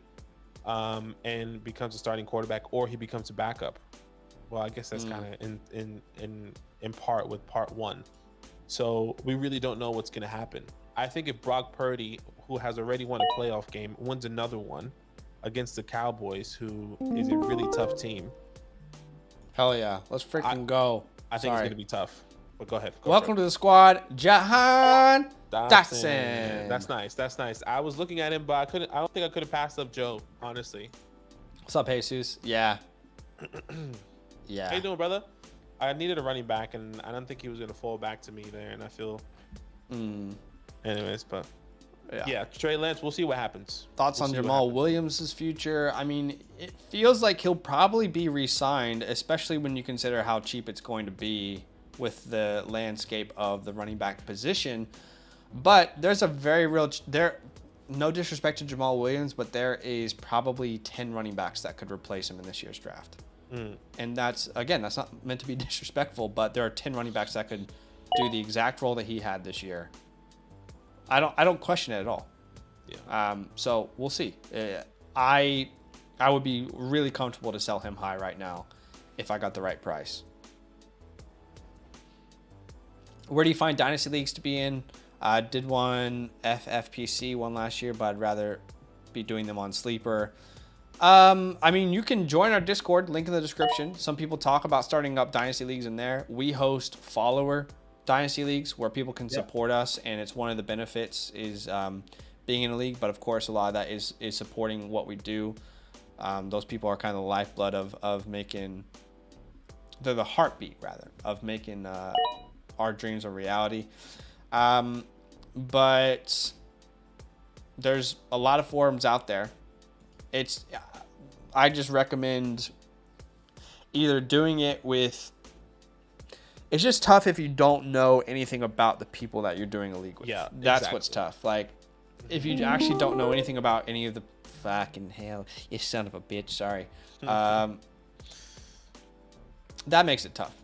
and becomes a starting quarterback, or he becomes a backup. Well, I guess that's kind of in part with part 1. So we really don't know what's going to happen. I think if Brock Purdy, who has already won a playoff game, wins another one against the Cowboys, who is a really tough team. Hell yeah. Let's freaking go. I think it's going to be tough. But go ahead. Welcome to the squad, Jahan Dotson. That's nice. I was looking at him, but I don't think I could have passed up Joe, honestly. What's up, Jesus? Yeah. Yeah. How you doing, brother? I needed a running back, and I don't think he was going to fall back to me there, and I feel... Anyways, but... Yeah, Trey Lance, we'll see what happens. Thoughts on Jamal Williams' future? I mean, it feels like he'll probably be re-signed, especially when you consider how cheap it's going to be with the landscape of the running back position. But there's a very real... No disrespect to Jamal Williams, but there is probably 10 running backs that could replace him in this year's draft. And that's not meant to be disrespectful, but there are 10 running backs that could do the exact role that he had this year. I don't question it at all. Yeah. So we'll see. I would be really comfortable to sell him high right now if I got the right price. Where do you find Dynasty leagues to be in? I did one FFPC one last year, but I'd rather be doing them on Sleeper. I mean, you can join our Discord, link in the description. Some people talk about starting up Dynasty leagues in there. We host follower Dynasty leagues where people can support us, and it's one of the benefits is being in a league. But of course, a lot of that is supporting what we do. Those people are kind of the lifeblood of making, they're the heartbeat rather of making our dreams a reality. But there's a lot of forums out there. I just recommend either doing it with, it's just tough if you don't know anything about the people that you're doing a league with. Yeah, that's exactly what's tough. Like, if you actually don't know anything about any of the fucking hell, you son of a bitch, sorry. That makes it tough.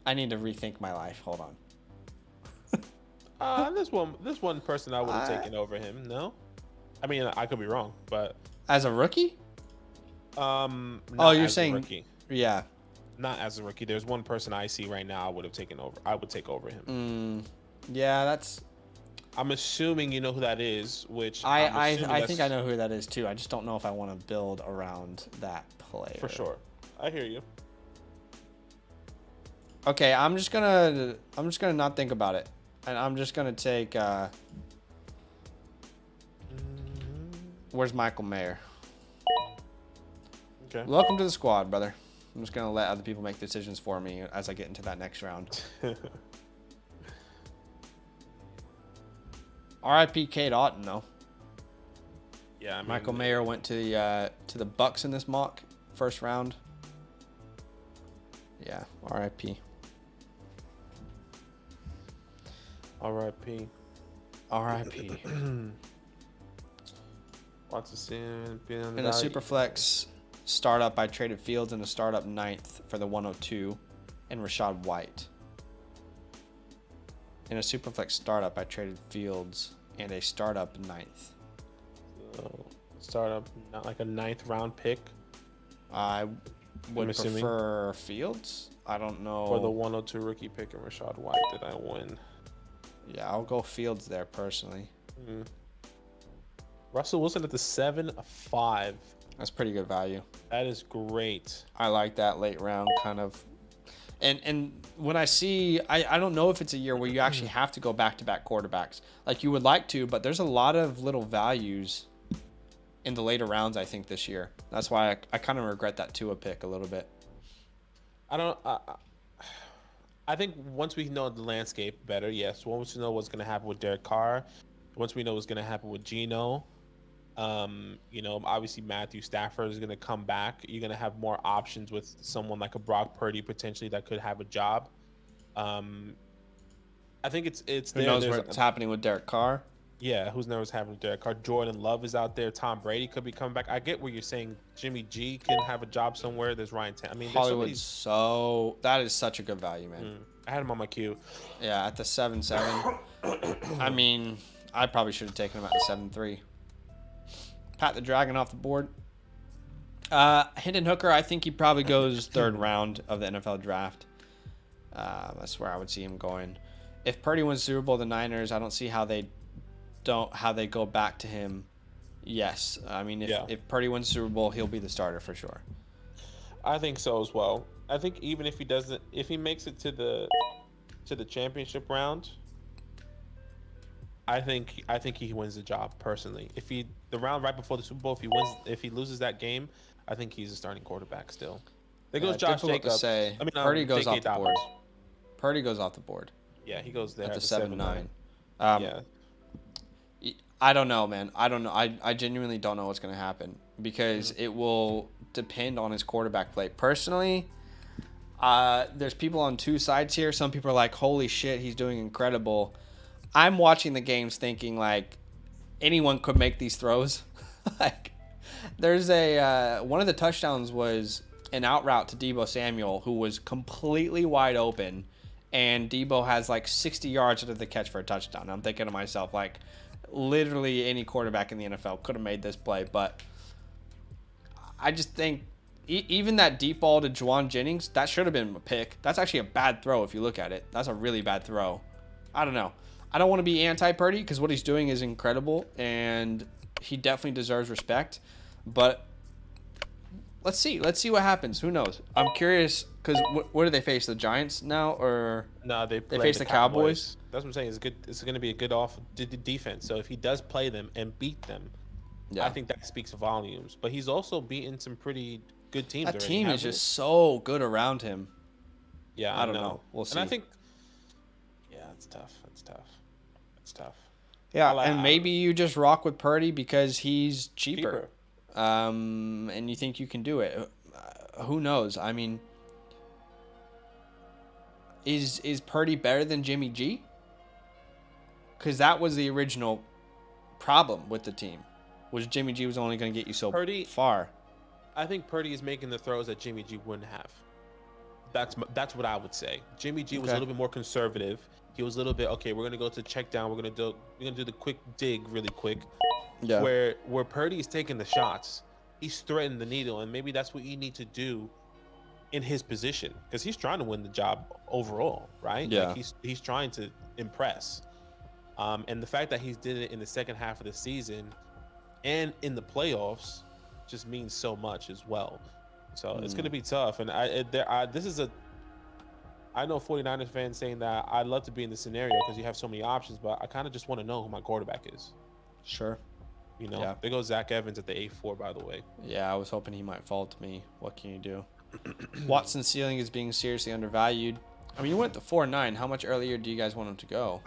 I need to rethink my life. Hold on. This one person I would have taken over him. No, I mean I could be wrong, but as a rookie. You're saying rookie. Yeah. Not as a rookie. There's one person I see right now I would take over him. Yeah, that's. I'm assuming you know who that is, which I think I know who that is too. I just don't know if I want to build around that player. For sure. I hear you. Okay, I'm just gonna not think about it. And I'm just gonna take. Where's Michael Mayer? Okay. Welcome to the squad, brother. I'm just gonna let other people make decisions for me as I get into that next round. R.I.P. Kate Otten, though. Yeah, I mean, Michael Mayer went to the Bucks in this mock first round. Yeah, R.I.P. R.I.P. R.I.P. Wants to see him be on In a Superflex startup, I traded Fields in a startup 9th for the 102 and Rashad White. In a Superflex startup, I traded Fields and a startup 9th. So, startup, not like a 9th round pick. I would prefer Fields. I don't know. For the 102 rookie pick and Rashad White, did I win? Yeah, I'll go Fields there personally. Mm. Russell Wilson at the 7-5. That's pretty good value. That is great. I like that late round kind of. And when I see, I don't know if it's a year where you actually have to go back-to-back quarterbacks. Like you would like to, but there's a lot of little values in the later rounds, I think, this year. That's why I kind of regret that Tua pick a little bit. I think once we know the landscape better, yes. Once we know what's going to happen with Derek Carr, once we know what's going to happen with Geno, obviously Matthew Stafford is going to come back. You're going to have more options with someone like a Brock Purdy potentially that could have a job. I think it's Who knows what's happening with Derek Carr? Yeah, who's knows having Derek Carr. Jordan Love is out there. Tom Brady could be coming back. I get what you're saying. Jimmy G can have a job somewhere. There's Ryan I mean, Hollywood's that is such a good value, man. I had him on my queue. Yeah, at the 7-7. I mean, I probably should have taken him at the 7-3. Pat the Dragon off the board. Hendon Hooker, I think he probably goes third round of the NFL draft. That's where I would see him going. If Purdy wins Super Bowl, the Niners, I don't see how they go back to him. Yes, I mean if Purdy wins Super Bowl, he'll be the starter for sure. I think so as well. I think even if he makes it to the championship round, I think he wins the job personally. The round right before the Super Bowl, if he loses that game, I think he's a starting quarterback still. There goes Josh Jacobs. Purdy goes off the board. Purdy goes off the board. Yeah, he goes there at the 7-9. Yeah. I don't know, man. I don't know. I genuinely don't know what's going to happen because it will depend on his quarterback play. Personally, there's people on two sides here. Some people are like, holy shit, he's doing incredible. I'm watching the games thinking, like, anyone could make these throws. Like, there's one of the touchdowns was an out route to Deebo Samuel, who was completely wide open, and Deebo has, like, 60 yards out of the catch for a touchdown. I'm thinking to myself, like, literally any quarterback in the NFL could have made this play, but I just think even that deep ball to Juwan Jennings, that should have been a pick. That's actually a bad throw if you look at it. That's a really bad throw. I don't know. I don't want to be anti-Purdy because what he's doing is incredible and he definitely deserves respect, but let's see what happens. Who knows? I'm curious because what do they face, the Giants now, or no? They face the Cowboys. That's what I'm saying. It's going to be a good defense. So if he does play them and beat them, I think that speaks volumes. But he's also beaten some pretty good teams. That team is just so good around him. Yeah, I don't know. We'll see. And I think, it's tough. It's tough. Yeah, and maybe you just rock with Purdy because he's cheaper. And you think you can do it. Who knows? I mean, is Purdy better than Jimmy G? Because that was the original problem with the team, was Jimmy G was only going to get you so far. I think Purdy is making the throws that Jimmy G wouldn't have. That's what I would say. Jimmy G was a little bit more conservative. He was a little bit, okay, we're going to go to check down. We're going to do the quick dig really quick. Yeah. Where Purdy is taking the shots, he's threading the needle, and maybe that's what you need to do in his position because he's trying to win the job overall, right? Yeah. Like he's trying to impress. And the fact that he did it in the second half of the season and in the playoffs just means so much as well. So it's going to be tough. And I I know 49ers fans saying that I'd love to be in this scenario because you have so many options, but I kind of just want to know who my quarterback is. Sure. You know, Yeah. there goes Zach Evans at the 8-4, by the way. Yeah, I was hoping he might fall to me. What can you do? Watson's ceiling is being seriously undervalued. I mean, you went to 4-9. How much earlier do you guys want him to go?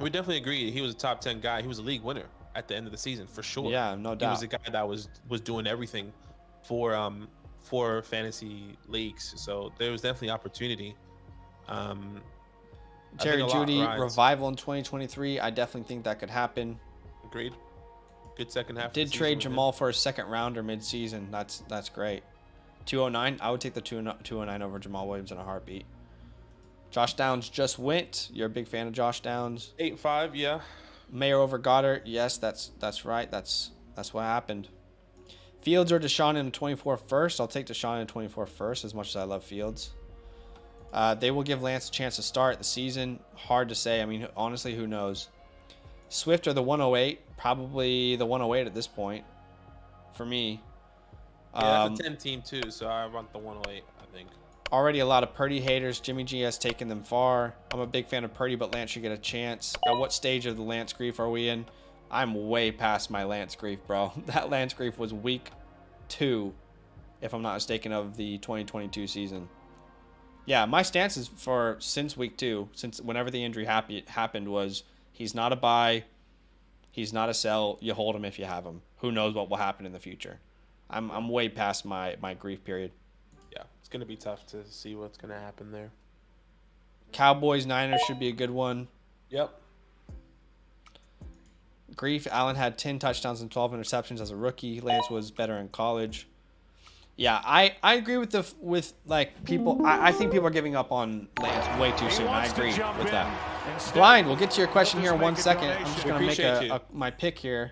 We definitely agree. He was a top 10 guy. He was a league winner at the end of the season, for sure. Yeah, no doubt. He was a guy that was doing everything for fantasy leagues. So there was definitely opportunity. Jerry Jeudy revival in 2023. I definitely think that could happen. Agreed. Good second half. Did trade Jamal for a second rounder mid-season. That's great. 209. I would take the 209 over Jamal Williams in a heartbeat. Josh Downs just went. You're a big fan of Josh Downs. 8-5, yeah. Mayer over Goddard. Yes, that's right. That's what happened. Fields or Deshaun in a 24 first. I'll take Deshaun in a 24 first as much as I love Fields. They will give Lance a chance to start the season. Hard to say. I mean, honestly, who knows? Swift or the 108. Probably the 108 at this point for me. Yeah, that's a 10 team too, so I want the 108, I think. Already a lot of Purdy haters. Jimmy G has taken them far. I'm a big fan of Purdy, but Lance should get a chance. At what stage of the Lance grief are we in? I'm way past my Lance grief, bro. That Lance grief was week 2, if I'm not mistaken, of the 2022 season. Yeah, my stance is for since week 2, since whenever the injury happened, was he's not a buy, he's not a sell. You hold him if you have him. Who knows what will happen in the future? I'm way past my grief period. Yeah, it's going to be tough to see what's going to happen there. Cowboys, Niners should be a good one. Yep. Grief, Allen had 10 touchdowns and 12 interceptions as a rookie. Lance was better in college. Yeah, I agree with people. I think people are giving up on Lance way too soon. I agree with that. Blind, we'll get to your question here in 1 second. I'm just going to make my pick here.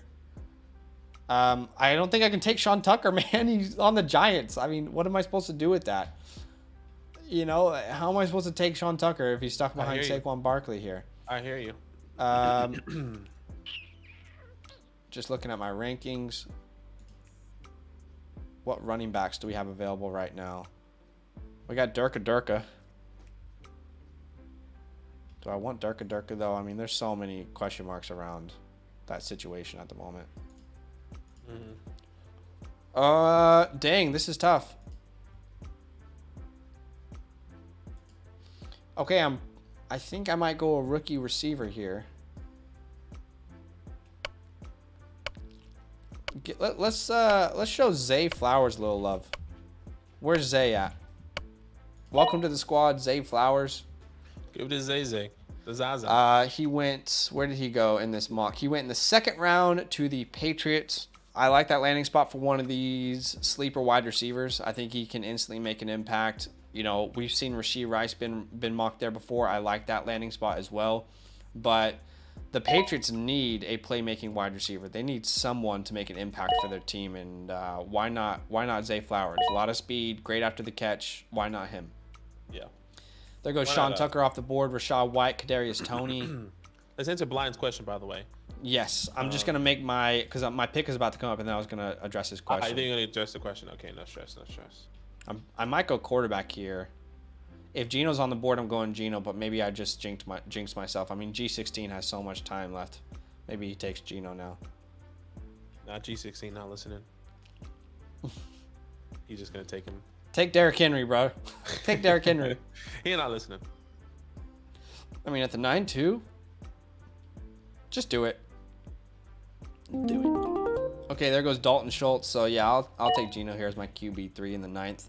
I don't think I can take Sean Tucker, man. He's on the Giants. I mean, what am I supposed to do with that? You know, how am I supposed to take Sean Tucker if he's stuck behind Saquon Barkley here? I hear you. Just looking at my rankings. What running backs do we have available right now? We got Durka. Do I want Durka though? I mean, there's so many question marks around that situation at the moment. Dang, this is tough. Okay, I think I might go a rookie receiver here. Let's show Zay Flowers a little love. Where's Zay at? Welcome to the squad, Zay Flowers. Give it to Zay. The Zaza. He went. Where did he go in this mock? He went in the 2nd round to the Patriots. I like that landing spot for one of these sleeper wide receivers. I think he can instantly make an impact. You know, we've seen Rashee Rice been mocked there before. I like that landing spot as well. But the Patriots need a playmaking wide receiver. They need someone to make an impact for their team, and why not Zay Flowers? A lot of speed, great after the catch. Why not him? Yeah. There goes Sean Tucker off the board. Rashad White, Kadarius Toney. Let's answer Blind's question, by the way. Yes, I'm just gonna make because my pick is about to come up, and then I was gonna address his question. I think you're gonna address the question. Okay, no stress. I might go quarterback here. If Geno's on the board, I'm going Geno, but maybe I just jinxed myself. I mean, G16 has so much time left. Maybe he takes Geno now. Not G16, not listening. He's just gonna take him. Take Derrick Henry, bro. Take Derrick Henry. He's not listening. I mean, at the 9-2, just do it. Do it. Okay, there goes Dalton Schultz. So yeah, I'll take Geno here as my QB3 in the 9th.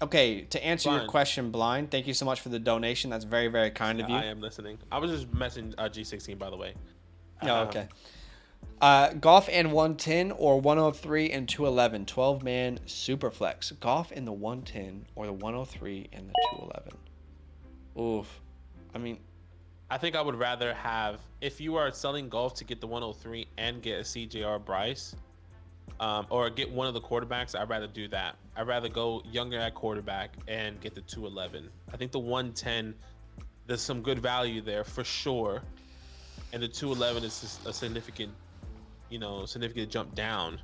Okay, to answer your question, Blind, thank you so much for the donation. That's very, very kind of you. I am listening. I was just messing G16, by the way. Oh, okay. Goff and 110 or 103 and 211. 12-man super flex. Goff in the 110 or the 103 and the 211. Oof. I mean, I think I would rather have, if you are selling Goff to get the 103 and get a CJR Bryce, or get one of the quarterbacks, I'd rather do that. I'd rather go younger at quarterback and get the 211. I think the 110, there's some good value there for sure, and the 211 is just a significant jump down.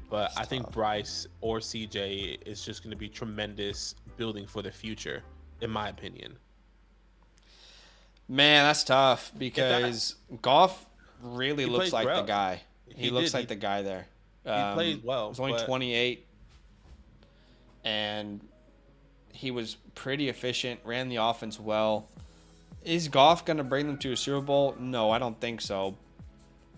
But I think Bryce or CJ is just going to be tremendous building for the future, in my opinion. Man, that's tough because Goff really looks like the guy. He looks like the guy there. He played well. He's only 28, and he was pretty efficient, ran the offense well. Is Goff going to bring them to a Super Bowl? No, I don't think so.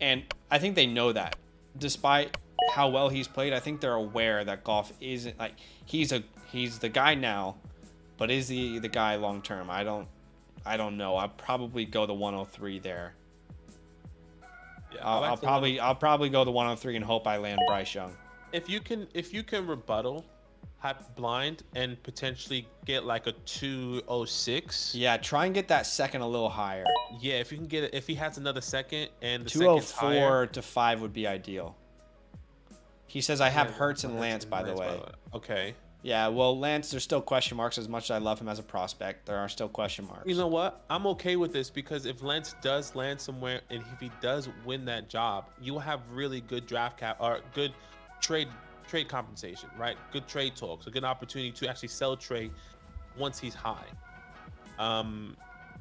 And I think they know that. Despite how well he's played, I think they're aware that Goff isn't like he's the guy now, but is he the guy long term? I don't know. I'll probably go the 103 there. Yeah, I'll probably go the 103 and hope I land Bryce Young. If you can rebuttal blind and potentially get like a 206. Yeah, try and get that second a little higher. Yeah, if you can get it, if he has another second and the 204 to 5 would be ideal. He says I have Hurts and Lance, by the way. Okay. Yeah, well, Lance, there's still question marks. As much as I love him as a prospect, there are still question marks. You know what? I'm okay with this because if Lance does land somewhere and if he does win that job, you will have really good draft cap or good trade compensation, right? Good trade talks, a good opportunity to actually sell Trey once he's high.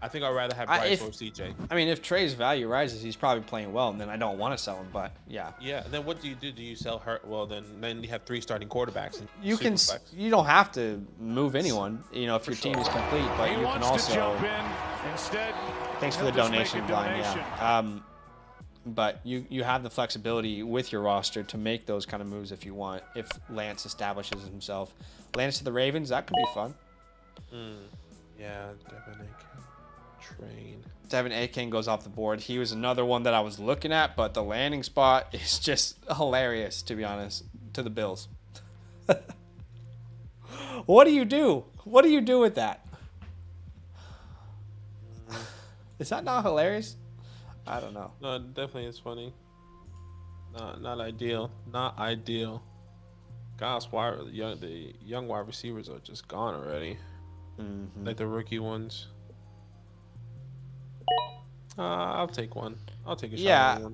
I think I'd rather have Bryce or CJ. I mean, if Trey's value rises, he's probably playing well, and then I don't want to sell him. But yeah. Yeah. Then what do you do? Do you sell Hurt? Well, then you have 3 starting quarterbacks. You don't have to move anyone. You know, if your team is complete, but you can also jump in instead. Thanks for the donation, Blind. Yeah. But you have the flexibility with your roster to make those kind of moves if you want. If Lance establishes himself, Lance to the Ravens, that could be fun. Yeah, Devin Aiken. Train. Devin Aiken goes off the board. He was another one that I was looking at, but the landing spot is just hilarious, to be honest, to the Bills. What do you do? What do you do with that? Is that not hilarious? I don't know. No, it definitely is funny. Not ideal. Not ideal. Gosh, the young wide receivers are just gone already. Like the rookie ones. I'll take one. I'll take a shot. Yeah,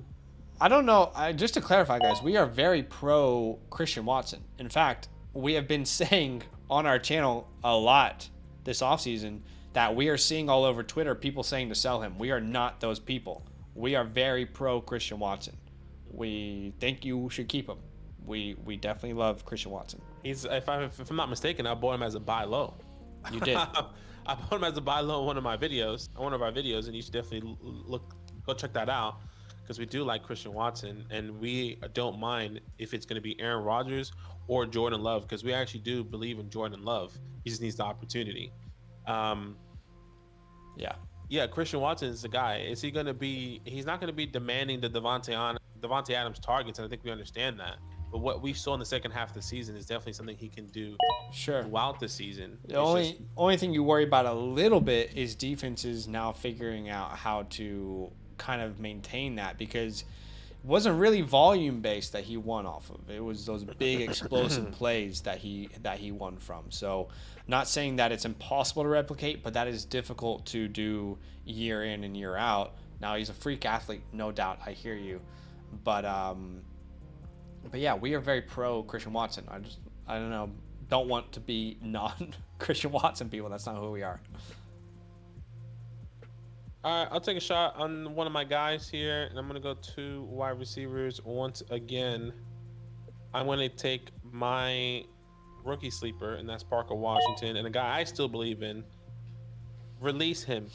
I don't know. Just to clarify, guys, we are very pro Christian Watson. In fact, we have been saying on our channel a lot this offseason that we are seeing all over Twitter people saying to sell him. We are not those people. We are very pro Christian Watson. We think you should keep him. We definitely love Christian Watson. If I'm not mistaken, I bought him as a buy low. You did. I bought him as a buy low in one of our videos, and you should definitely go check that out because we do like Christian Watson, and we don't mind if it's going to be Aaron Rodgers or Jordan Love because we actually do believe in Jordan Love. He just needs the opportunity. Yeah, Christian Watson is the guy. Is he going to be? He's not going to be demanding the Devontae Adams targets, and I think we understand that. But what we saw in the second half of the season is definitely something he can do throughout the season. The only thing you worry about a little bit is defenses now figuring out how to kind of maintain that because it wasn't really volume based that he won off of. It was those big explosive plays that he won from. So not saying that it's impossible to replicate, but that is difficult to do year in and year out. Now he's a freak athlete, no doubt. I hear you. But yeah, we are very pro Christian Watson. I don't know, don't want to be non-Christian Watson people. That's not who we are. All right, I'll take a shot on one of my guys here, and I'm going to go 2 wide receivers once again. I'm going to take my rookie sleeper, and that's Parker Washington, and a guy I still believe in. Release him.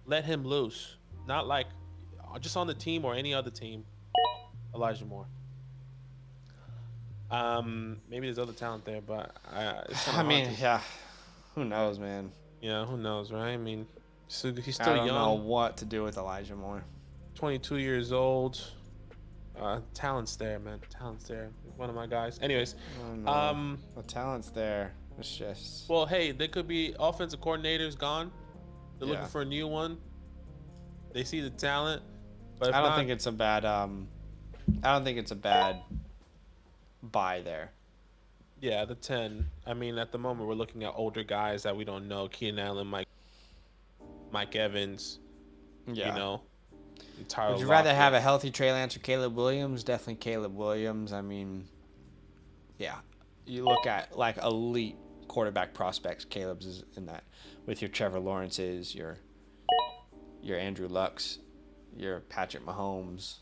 Let him loose. Not like just on the team or any other team. Elijah Moore. Maybe there's other talent there, but yeah, who knows, man? Yeah, who knows, right? I mean, so he's still young. I don't know what to do with Elijah Moore. 22 years old. Talent's there, man. Talent's there. One of my guys. Anyways, the talent's there. It's just. Well, hey, there could be offensive coordinators gone. They're looking for a new one. They see the talent, but I don't think it's a bad. I don't think it's a bad buy there. Yeah, the 10. I mean, at the moment, we're looking at older guys that we don't know. Keenan Allen, Mike Evans. Yeah. You know, Would you rather have a healthy Trey Lance or Caleb Williams? Definitely Caleb Williams. I mean, Yeah. You look at like elite quarterback prospects. Caleb's is in that with your Trevor Lawrence's, your Andrew Lucks, your Patrick Mahomes.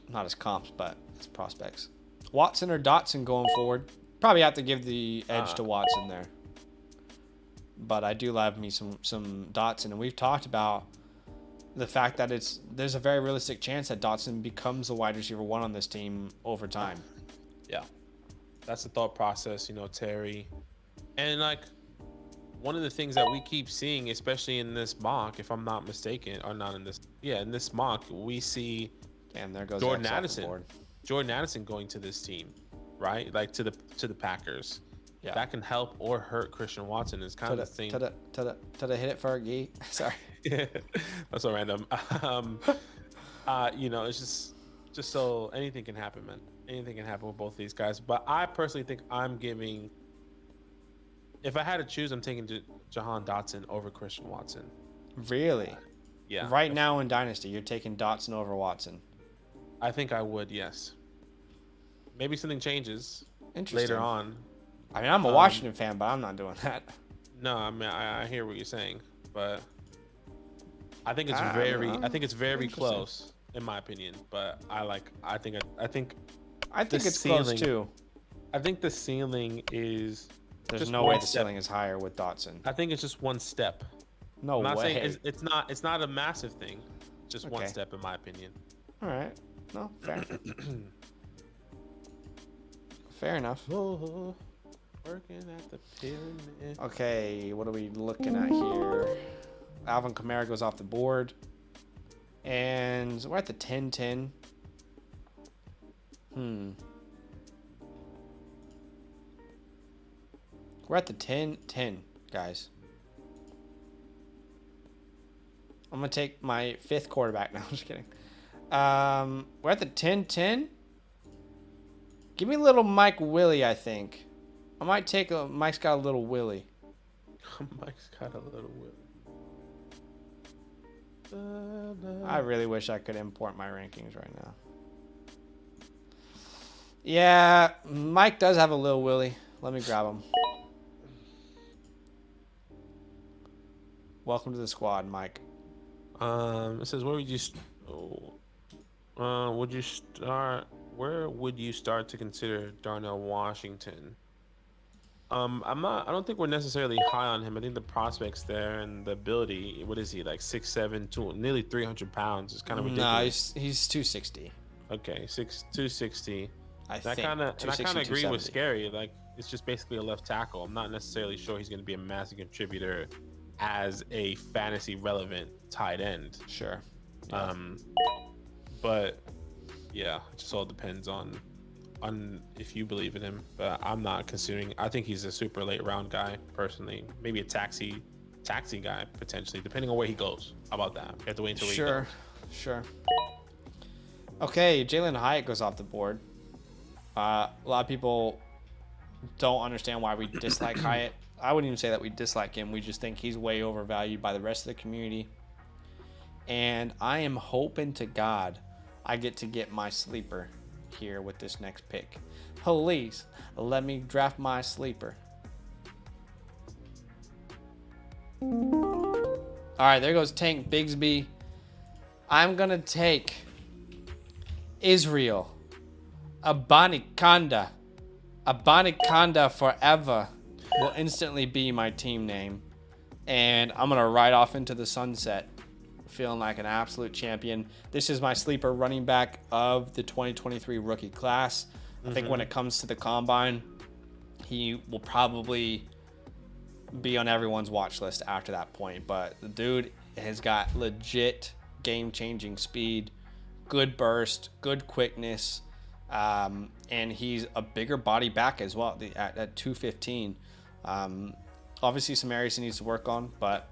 Not as comps, but as prospects. Watson or Dotson going forward? Probably have to give the edge to Watson there. But I do love me some Dotson, and we've talked about the fact that there's a very realistic chance that Dotson becomes the wide receiver 1 on this team over time. Yeah, that's the thought process, Terry. And like one of the things that we keep seeing, especially in this mock, if I'm not mistaken, or not in this mock, we see and there goes Jordan Addison going to this team, right? Like to the Packers. Yeah. That can help or hurt Christian Watson. Is kind of the thing. To hit it for a gee. Sorry. That's so random. It's just so anything can happen, man. Anything can happen with both these guys. But I personally think if I had to choose, I'm taking Jahan Dotson over Christian Watson. Really? Yeah. Right now in Dynasty, you're taking Dotson over Watson. I think I would, yes. Maybe something changes later on. I mean, I'm a Washington fan, but I'm not doing that. No, I mean, I hear what you're saying, but I think it's very close in my opinion. But I think it's close too. I think the ceiling is. There's no way the ceiling is higher with Dotson. I think it's just one step. No way. I'm not saying it's not a massive thing. Just one step in my opinion. All right. No, fair. Fair enough. Working at the pyramid. Okay, what are we looking at here? Alvin Kamara goes off the board. And we're at the 10-10. We're at the 10-10, guys. I'm going to take my 5th quarterback now. I'm just kidding. We're at the 10-10. Give me a little Mike Willie, I think. I might take Mike's got a little Willie. Mike's got a little Willie. I really wish I could import my rankings right now. Yeah, Mike does have a little Willie. Let me grab him. Welcome to the squad, Mike. It says, where would you start to consider Darnell Washington? I don't think we're necessarily high on him. I think the prospects there and the ability, what is he, like 6'7", nearly 300 pounds is kind of ridiculous. No, he's 260. Okay, 260. I kind of agree with Scary. Like, it's just basically a left tackle. I'm not necessarily sure he's going to be a massive contributor as a fantasy relevant tight end. Sure. Yeah. But yeah, it just all depends on if you believe in him. But I'm not considering. I think he's a super late round guy personally. Maybe a taxi guy potentially, depending on where he goes. How about that? You have to wait until he goes. Sure. Okay, Jalen Hyatt goes off the board. A lot of people don't understand why we dislike Hyatt. I wouldn't even say that we dislike him. We just think he's way overvalued by the rest of the community. And I am hoping to God I get my sleeper here with this next pick. Please let me draft my sleeper. All right, there goes Tank Bigsby. I'm going to take Israel. Abanikanda. Abanikanda forever will instantly be my team name. And I'm going to ride off into the sunset feeling like an absolute champion. This is my sleeper running back of the 2023 rookie class. I think when it comes to the combine, he will probably be on everyone's watch list after that point. But the dude has got legit game-changing speed, good burst, good quickness, and he's a bigger body back as well at 215. Obviously, some areas he needs to work on, but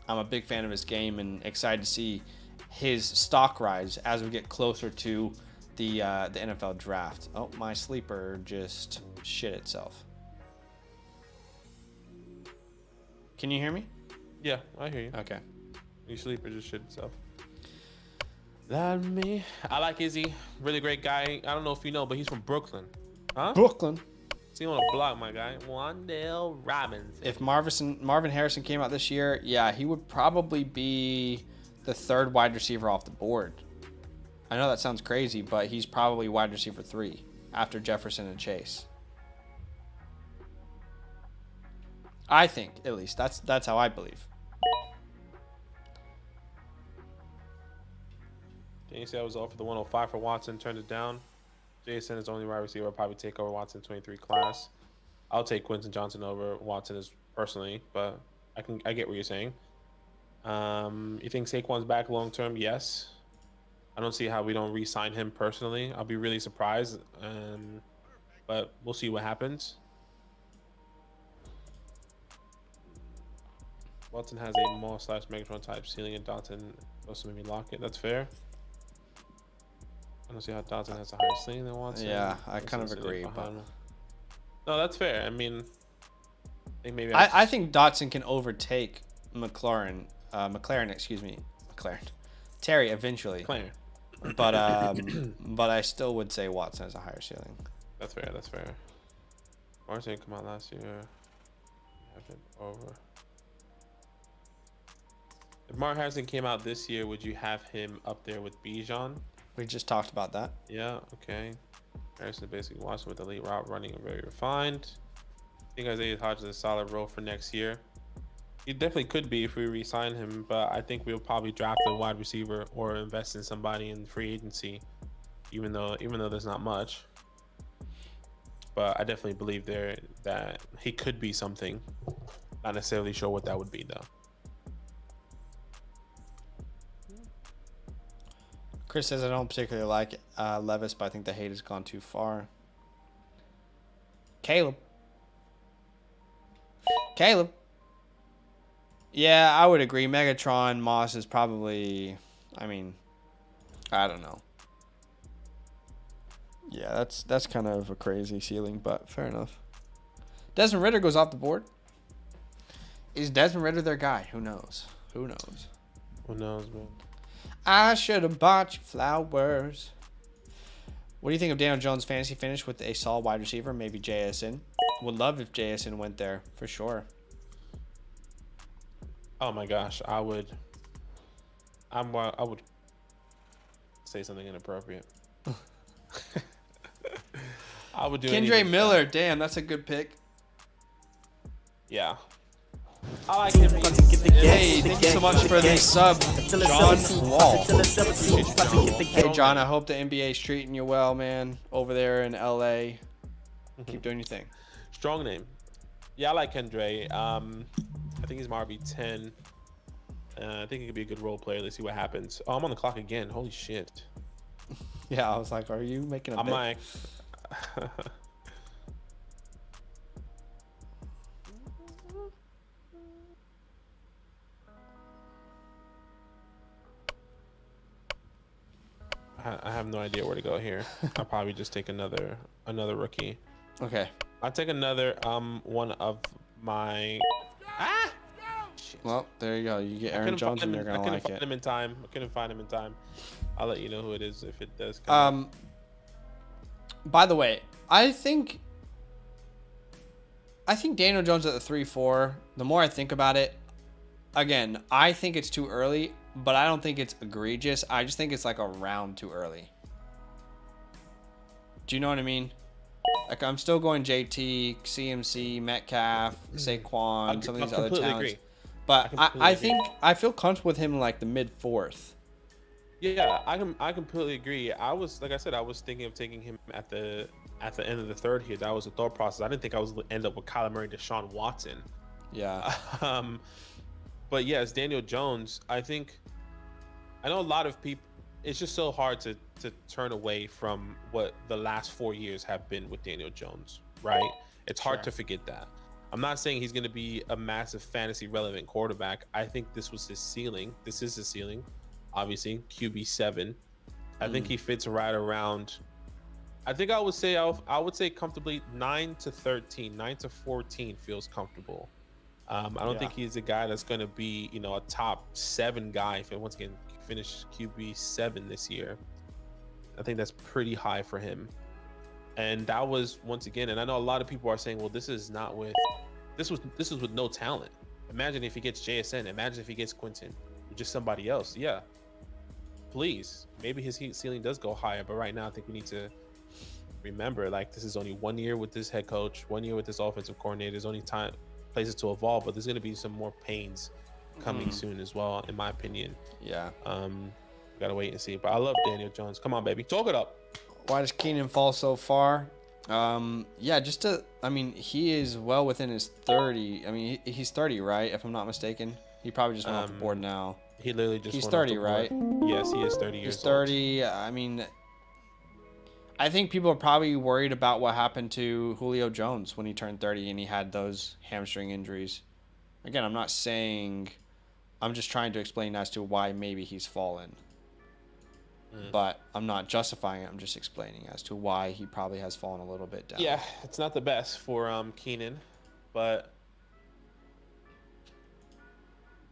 I'm a big fan of his game and excited to see his stock rise as we get closer to the NFL draft. Oh, my sleeper just shit itself. Can you hear me? Yeah, I hear you. Okay. Your sleeper just shit itself. That me. I like Izzy. Really great guy. I don't know if you know, but he's from Brooklyn. Huh? Brooklyn. See on a block, my guy. Wandale Robinson. If Marvin Harrison came out this year, yeah, he would probably be the third wide receiver off the board. I know that sounds crazy, but he's probably wide receiver 3 after Jefferson and Chase. I think, at least. That's how I believe. Dynasty, I was offered the 105 for Watson, turned it down. Jason is only wide receiver. I'll probably take over Watson 23 class. I'll take Quentin Johnson over Watson as personally, but I get what you're saying. You think Saquon's back long term? Yes. I don't see how we don't re-sign him personally. I'll be really surprised, but we'll see what happens. Watson has a Maul/Megatron type ceiling, and Dotson also maybe lock it. That's fair. I don't see how Dotson has a higher ceiling than Watson. Yeah, I kind of agree. But... No, that's fair. I mean, I think maybe I think Dotson can overtake McLaren, Terry eventually. But but I still would say Watson has a higher ceiling. That's fair. That's fair. Martin come out last year. Have it over. If Mark Harrison came out this year, would you have him up there with Bijan? We just talked about that. Yeah. Okay. Harrison basically watched with elite route running and very refined. I think Isaiah Hodgins is a solid role for next year. He definitely could be if we re-sign him, but I think we'll probably draft a wide receiver or invest in somebody in free agency, even though there's not much. But I definitely believe that he could be something. Not necessarily sure what that would be though. Chris says I don't particularly like Levis, but I think the hate has gone too far. Caleb. Yeah, I would agree. Megatron Moss is probably, I mean, I don't know. Yeah, that's kind of a crazy ceiling, but fair enough. Desmond Ridder goes off the board. Is Desmond Ridder their guy? Who knows? Who knows? Who knows, man? I should have bought you flowers. What do you think of Daniel Jones' fantasy finish with a solid wide receiver? Maybe JSN. Would love if JSN went there for sure. Oh my gosh, I would say something inappropriate. I would do Kendre Miller. Damn, that's a good pick. Yeah. I like him. Hey, thank you so much for the sub, John Wall. Hey, John, I hope the NBA is treating you well, man, over there in LA. Keep doing your thing. Strong name. Yeah, I like Kendre. I think he's my RB10. I think he could be a good role player. Let's see what happens. Oh, I'm on the clock again. Holy shit. Yeah, I was like, are you making a I'm bet? like... I have no idea where to go here. I'll probably just take another rookie. Okay. I'll take another one of my... Well, there you go. You get Aaron Jones and you're going to like it. I couldn't find him in time. I'll let you know who it is if it does come. By the way, I think Daniel Jones at the 3-4, the more I think about it, again, I think it's too early, but I don't think it's egregious. I just think it's like a round too early. Do you know what I mean? Like, I'm still going JT, CMC, Metcalf, Saquon, some of these other talents. Agree. But I think I feel comfortable with him in like the mid-4th. Yeah, I completely agree. I was thinking of taking him at the end of the third here. That was the thought process. I didn't think I was going to end up with Kyler Murray, Deshaun Watson. Yeah. But yes, Daniel Jones. I know a lot of people. It's just so hard to turn away from what the last 4 years have been with Daniel Jones, right? It's hard to forget that. I'm not saying he's going to be a massive fantasy relevant quarterback. I think this was his ceiling. This is his ceiling, obviously. QB7. I think he fits right around. I think I would say comfortably 9 to 13, 9 to 14 feels comfortable. I don't think he's a guy that's going to be, a top 7 guy if it once again finish QB7 this year. I think that's pretty high for him. And that was once again, and I know a lot of people are saying, well, this is with no talent. Imagine if he gets JSN. Imagine if he gets Quinton, or just somebody else. Yeah, please. Maybe his ceiling does go higher, but right now I think we need to remember, like, this is only 1 year with this head coach, 1 year with this offensive coordinator. There's only places to evolve, but there's going to be some more pains coming soon as well, in my opinion. Yeah. Gotta wait and see. But I love Daniel Jones. Come on, baby, talk it up. Why does Keenan fall so far? He is well within his 30. I mean, he's 30, right? If I'm not mistaken. He probably just went off the board now. He literally just He's went 30, off the board. right? Yes, he is 30 years He's 30. old. I mean, I think people are probably worried about what happened to Julio Jones when he turned 30 and he had those hamstring injuries. Again, I'm not saying... I'm just trying to explain as to why maybe he's fallen. But I'm not justifying it. I'm just explaining as to why he probably has fallen a little bit down. Yeah, it's not the best for Keenan, but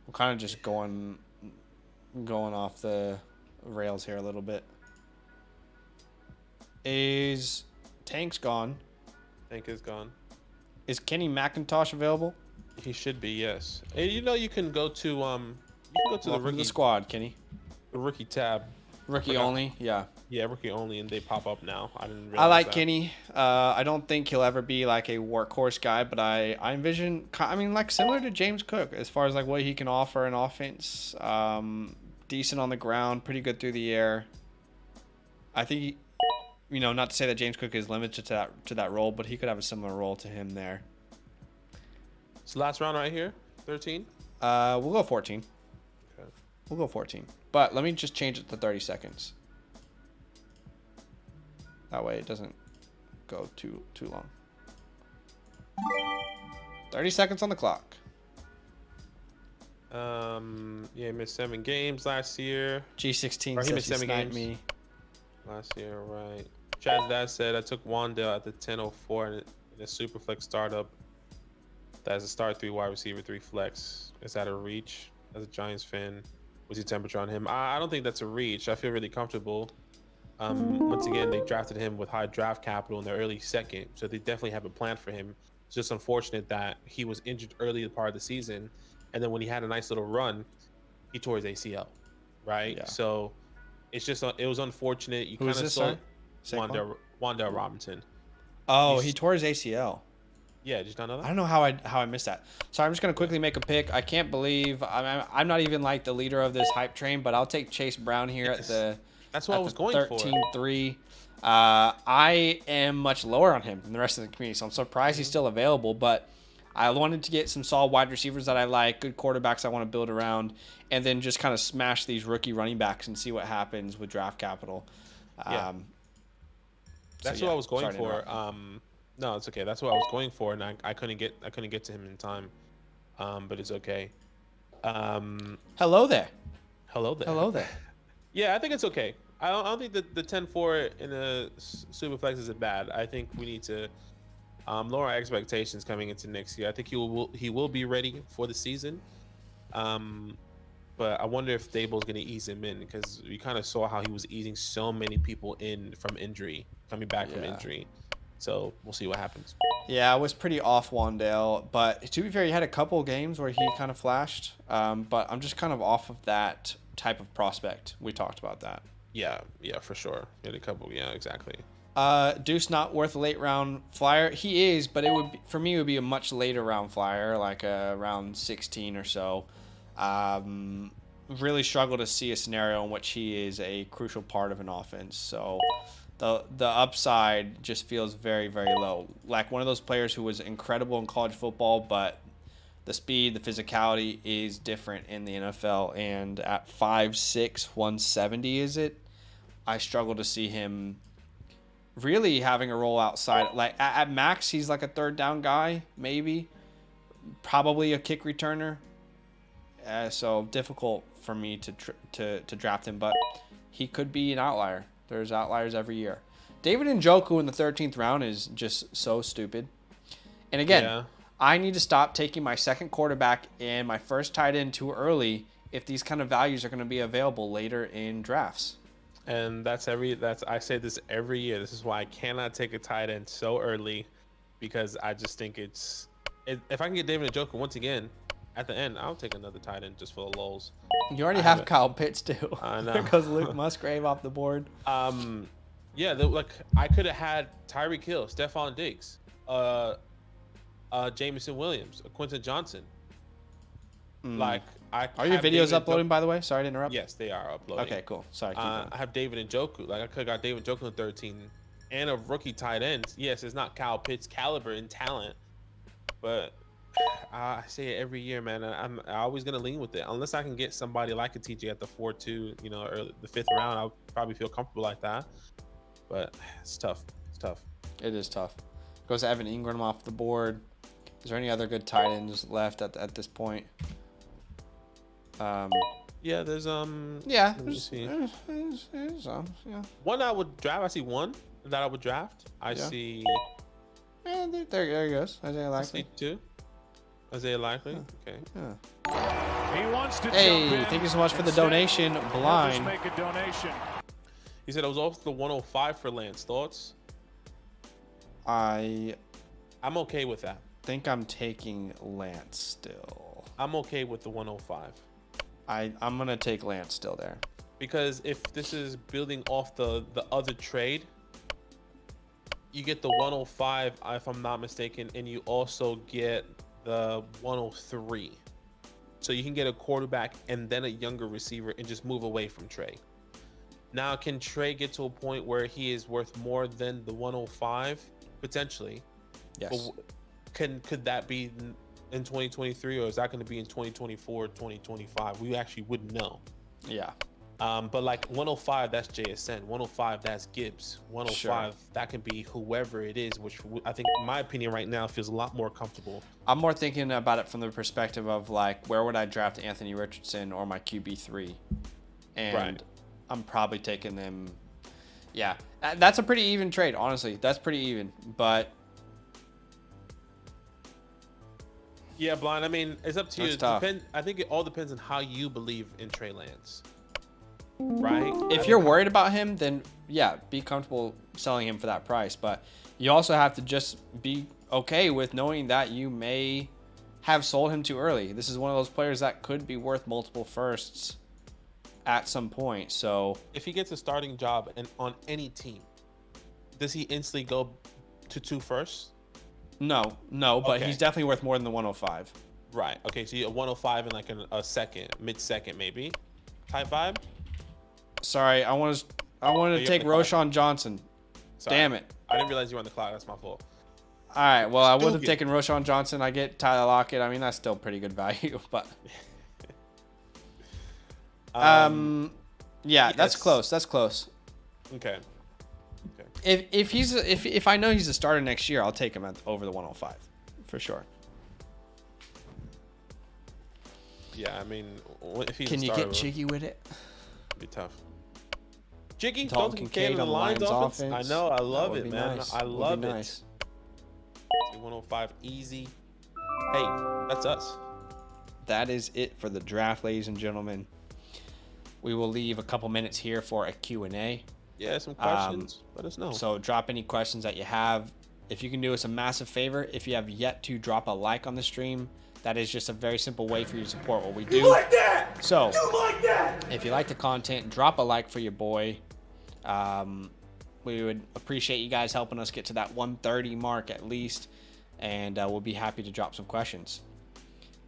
I'm kind of just going off the rails here a little bit. Is Tank's gone? Tank is gone. Is Kenny McIntosh available? He should be, yes. And you can go to the rookie squad, Kenny. The rookie tab. Rookie only, yeah. Yeah, rookie only, and they pop up now. I like that. Kenny. I don't think he'll ever be like a workhorse guy, but I envision, like similar to James Cook as far as like what he can offer in offense. Decent on the ground, pretty good through the air. I think, not to say that James Cook is limited to that role, but he could have a similar role to him there. So last round right here, 13. We'll go 14. Okay. We'll go 14. But let me just change it to 30 seconds. That way it doesn't go too long. 30 seconds on the clock. Yeah, he missed 7 games last year. G16 he missed says 7 games me. Last year, right. Chad Dad said, I took Wandale at the 10:04 in a Superflex startup. That's a start 3 wide receiver, 3 flex. Is that a reach? As a Giants fan, what's your temperature on him? I don't think that's a reach. I feel really comfortable. Once again, they drafted him with high draft capital in their early second, so they definitely have a plan for him. It's just unfortunate that he was injured early part of the season, and then when he had a nice little run, he tore his ACL, right? Yeah. So it's just it was unfortunate. You kind of saw Wandale Robinson. Oh, he tore his ACL. Yeah, did you not know that? I don't know how I missed that. So I'm just gonna quickly make a pick. I can't believe I'm not even like the leader of this hype train, but I'll take Chase Brown here at the. That's what I was going 13-3. I am much lower on him than the rest of the community, so I'm surprised he's still available. But I wanted to get some solid wide receivers that I like, good quarterbacks I want to build around, and then just kind of smash these rookie running backs and see what happens with draft capital. That's what I was going for. No, it's okay. That's what I was going for, and I couldn't get to him in time. But it's okay. Hello there. Hello there. Hello there. Yeah, I think it's okay. I don't think that the 10-4 in a Superflex is bad. I think we need to lower our expectations coming into next year. I think he will be ready for the season. But I wonder if Dable's going to ease him in, because we kind of saw how he was easing so many people in from injury, coming back from injury. So we'll see what happens. Yeah, I was pretty off Wandale, but to be fair, he had a couple games where he kind of flashed. But I'm just kind of off of that type of prospect. We talked about that. Yeah, for sure. He had a couple. Yeah, exactly. Deuce not worth a late round flyer. He is, but for me it would be a much later round flyer, like around 16 or so. Really struggle to see a scenario in which he is a crucial part of an offense. So the upside just feels very, very low. Like one of those players who was incredible in college football, but the speed, the physicality is different in the NFL. And at 5'6", 170 is it? I struggle to see him really having a role outside. Like at max, he's like a third down guy, maybe. Probably a kick returner. So difficult for me to draft him, but he could be an outlier. There's outliers every year. David Njoku in the 13th round is just so stupid. And again, I need to stop taking my second quarterback and my first tight end too early if these kind of values are going to be available later in drafts. And I say this every year. This is why I cannot take a tight end so early, because I just think if I can get David Njoku once again at the end, I'll take another tight end just for the lulz. You already have Kyle Pitts too. I know. There goes Luke Musgrave off the board. Yeah, like I could have had Tyreek Hill, Stephon Diggs, Jameson Williams, Quentin Johnson. Like Are your videos uploading, by the way? Sorry to interrupt. Yes, they are uploading. Okay, cool. Sorry. I have David Njoku. Like I could have got David Njoku in 13, and a rookie tight end. Yes, it's not Kyle Pitts caliber in talent, but I say it every year, man. I'm always gonna lean with it unless I can get somebody like a TJ at the 4-2, or the 5th round. I'll probably feel comfortable like that. But it's tough. It's tough. It is tough. Goes Evan Ingram off the board. Is there any other good tight ends left at this point? Yeah, there's Yeah. Let me see. Yeah. One I would draft. I see one that I would draft. I Yeah. see. Yeah, there he goes. Isaiah I Likely. see two. Isaiah Likely. Okay. Yeah. He wants to Hey, jump in. thank you so much for the Instead, donation. he'll just Blind. make a donation. He said it was off the 105 for Lance. Thoughts? I I'm okay with that. think I'm taking Lance still. I'm okay with the 105 I'm gonna take Lance still there. because if this is building off the other trade, you get the 105 if I'm not mistaken, and you also get the 103. So you can get a quarterback and then a younger receiver and just move away from Trey. Now, can Trey get to a point where he is worth more than the 105 potentially? Yes. But could that be in 2023, or is that going to be in 2024, 2025? We actually wouldn't know. Yeah. But like 105, that's JSN. 105, that's Gibbs. 105, that can be whoever it is, which I think, in my opinion, right now feels a lot more comfortable. I'm more thinking about it from the perspective of like, where would I draft Anthony Richardson or my QB3? And Right. I'm probably taking them. Yeah, that's a pretty even trade, honestly. That's pretty even, but Yeah, Blind. I mean, it's up to you. That's tough. I think it all depends on how you believe in Trey Lance. Right? if you're worried about him, then yeah, be comfortable selling him for that price. But you also have to just be okay with knowing that you may have sold him too early. This is one of those players that could be worth multiple firsts at some point. So if he gets a starting job and on any team, does he instantly go to 2 firsts? no, but Okay. he's definitely worth more than the 105. Right. Okay. So you a 105 and like a second, mid-second maybe, type vibe. Sorry, I wanted you're to take on the clock. Roshan Johnson. Sorry. Damn it. I didn't realize you were on the clock. That's my fault. All right, well, I would have Stupid. taken Roshan Johnson. I get Tyler Lockett. I mean, that's still pretty good value, but yeah, that's yes. close. That's close. Okay. If I know he's a starter next year, I'll take him over the 105 for sure. Yeah. I mean, if he's Can a you starter, get jiggy with it? it'd be tough. Jiggy, Dalton Dalton Kincaid Kincaid on on the the Lions Lions offense. offense. I know. I That love would it, be man. nice. I Would be love it. nice. 105 easy. Hey, that's us. That is it for the draft, ladies and gentlemen. We will leave a couple minutes here for a Q&A. Yeah, some questions. Let us know. So drop any questions that you have. If you can do us a massive favor, if you have yet to drop a like on the stream, that is just a very simple way for you to support what we do. You like that? So, You like that? if you like the content, drop a like for your boy. We would appreciate you guys helping us get to that 130 mark at least, and we'll be happy to drop some questions.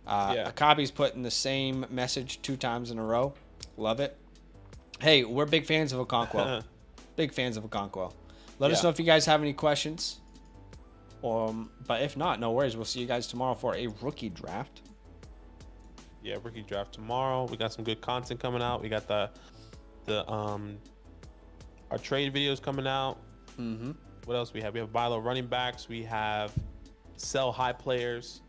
Akabi's putting the same message 2 times in a row. Love it. Hey, we're big fans of Okonkwo. Big fans of Okonkwo. Let us Yeah. know if you guys have any questions. But if not, no worries. We'll see you guys tomorrow for a rookie draft. Yeah, rookie draft tomorrow. We got some good content coming out. We got the our trade videos coming out. Mm-hmm. What else we have? We have buy low running backs. We have sell high players.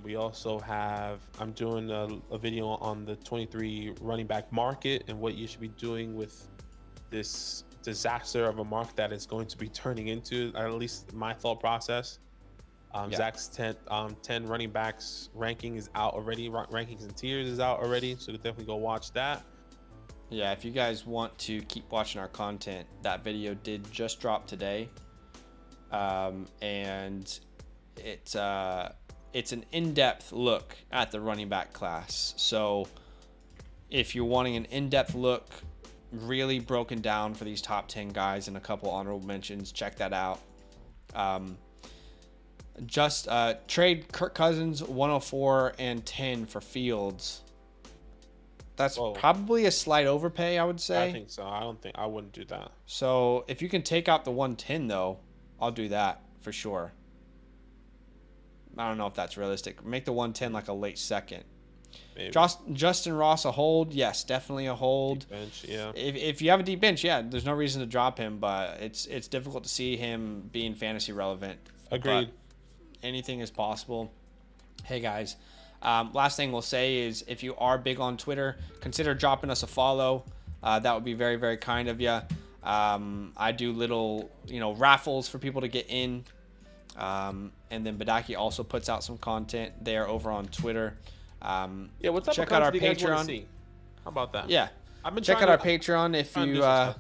We also have, I'm doing a video on the 23 running back market and what you should be doing with this disaster of a market that is going to be turning into, at least my thought process. Zach's 10 running backs ranking is out already. Rankings and tiers is out already. So definitely go watch that. Yeah, if you guys want to keep watching our content, that video did just drop today. And it's an in-depth look at the running back class. So if you're wanting an in-depth look, really broken down for these top 10 guys and a couple honorable mentions, check that out. Trade Kirk Cousins 104 and 10 for Fields. That's probably a slight overpay, I would say. I think so. I wouldn't do that. So if you can take out the 110 though, I'll do that for sure. I don't know if that's realistic. Make the 110 like a late second. Maybe. Justin Ross a hold? Yes, definitely a hold. Deep bench, yeah. If you have a deep bench, yeah, there's no reason to drop him, but it's difficult to see him being fantasy relevant. Agreed. But anything is possible. Hey guys, last thing we'll say is if you are big on Twitter, consider dropping us a follow. That would be very, very kind of you. I do little, raffles for people to get in. And then Badake also puts out some content there over on Twitter. What type check of out our do you guys wanna Patreon. see? How about that? Yeah. I've been check out our Patreon if you. Sorry,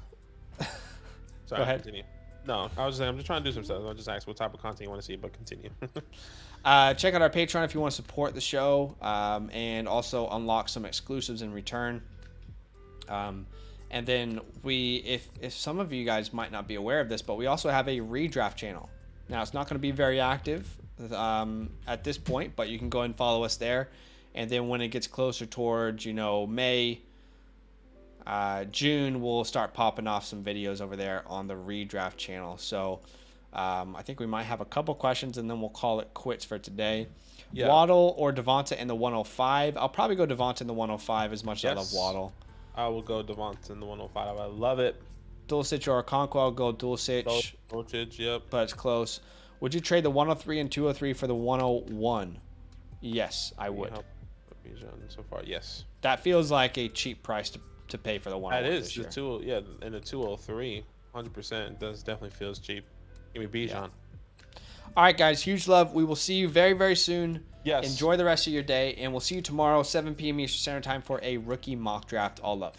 Go ahead. Continue. No, I was saying I'm just trying to do some stuff. I'll just ask what type of content you want to see, but continue. Check out our Patreon if you want to support the show, and also unlock some exclusives in return. And then if some of you guys might not be aware of this, but we also have a redraft channel. Now it's not going to be very active at this point, but you can go and follow us there. And then when it gets closer towards May, June, we'll start popping off some videos over there on the redraft channel. So I think we might have a couple questions, and then we'll call it quits for today. Yeah. Waddle or Devonta in the 105? I'll probably go Devonta in the 105 as much as I love Waddle. I will go Devonta in the 105. I love it. Dulcich or Okonkwo, I'll go Dulcich. Dulcich, yep. But it's close. Would you trade the 103 and 203 for the 101? Yes, I would. So far, yes. That feels like a cheap price to pay for the 101. That is and the 203, 100% does definitely feels cheap. Give me Bijan. Yeah. All right, guys, huge love. We will see you very, very soon. Yes. Enjoy the rest of your day, and we'll see you tomorrow, 7 p.m. Eastern Standard Time for a rookie mock draft. All love.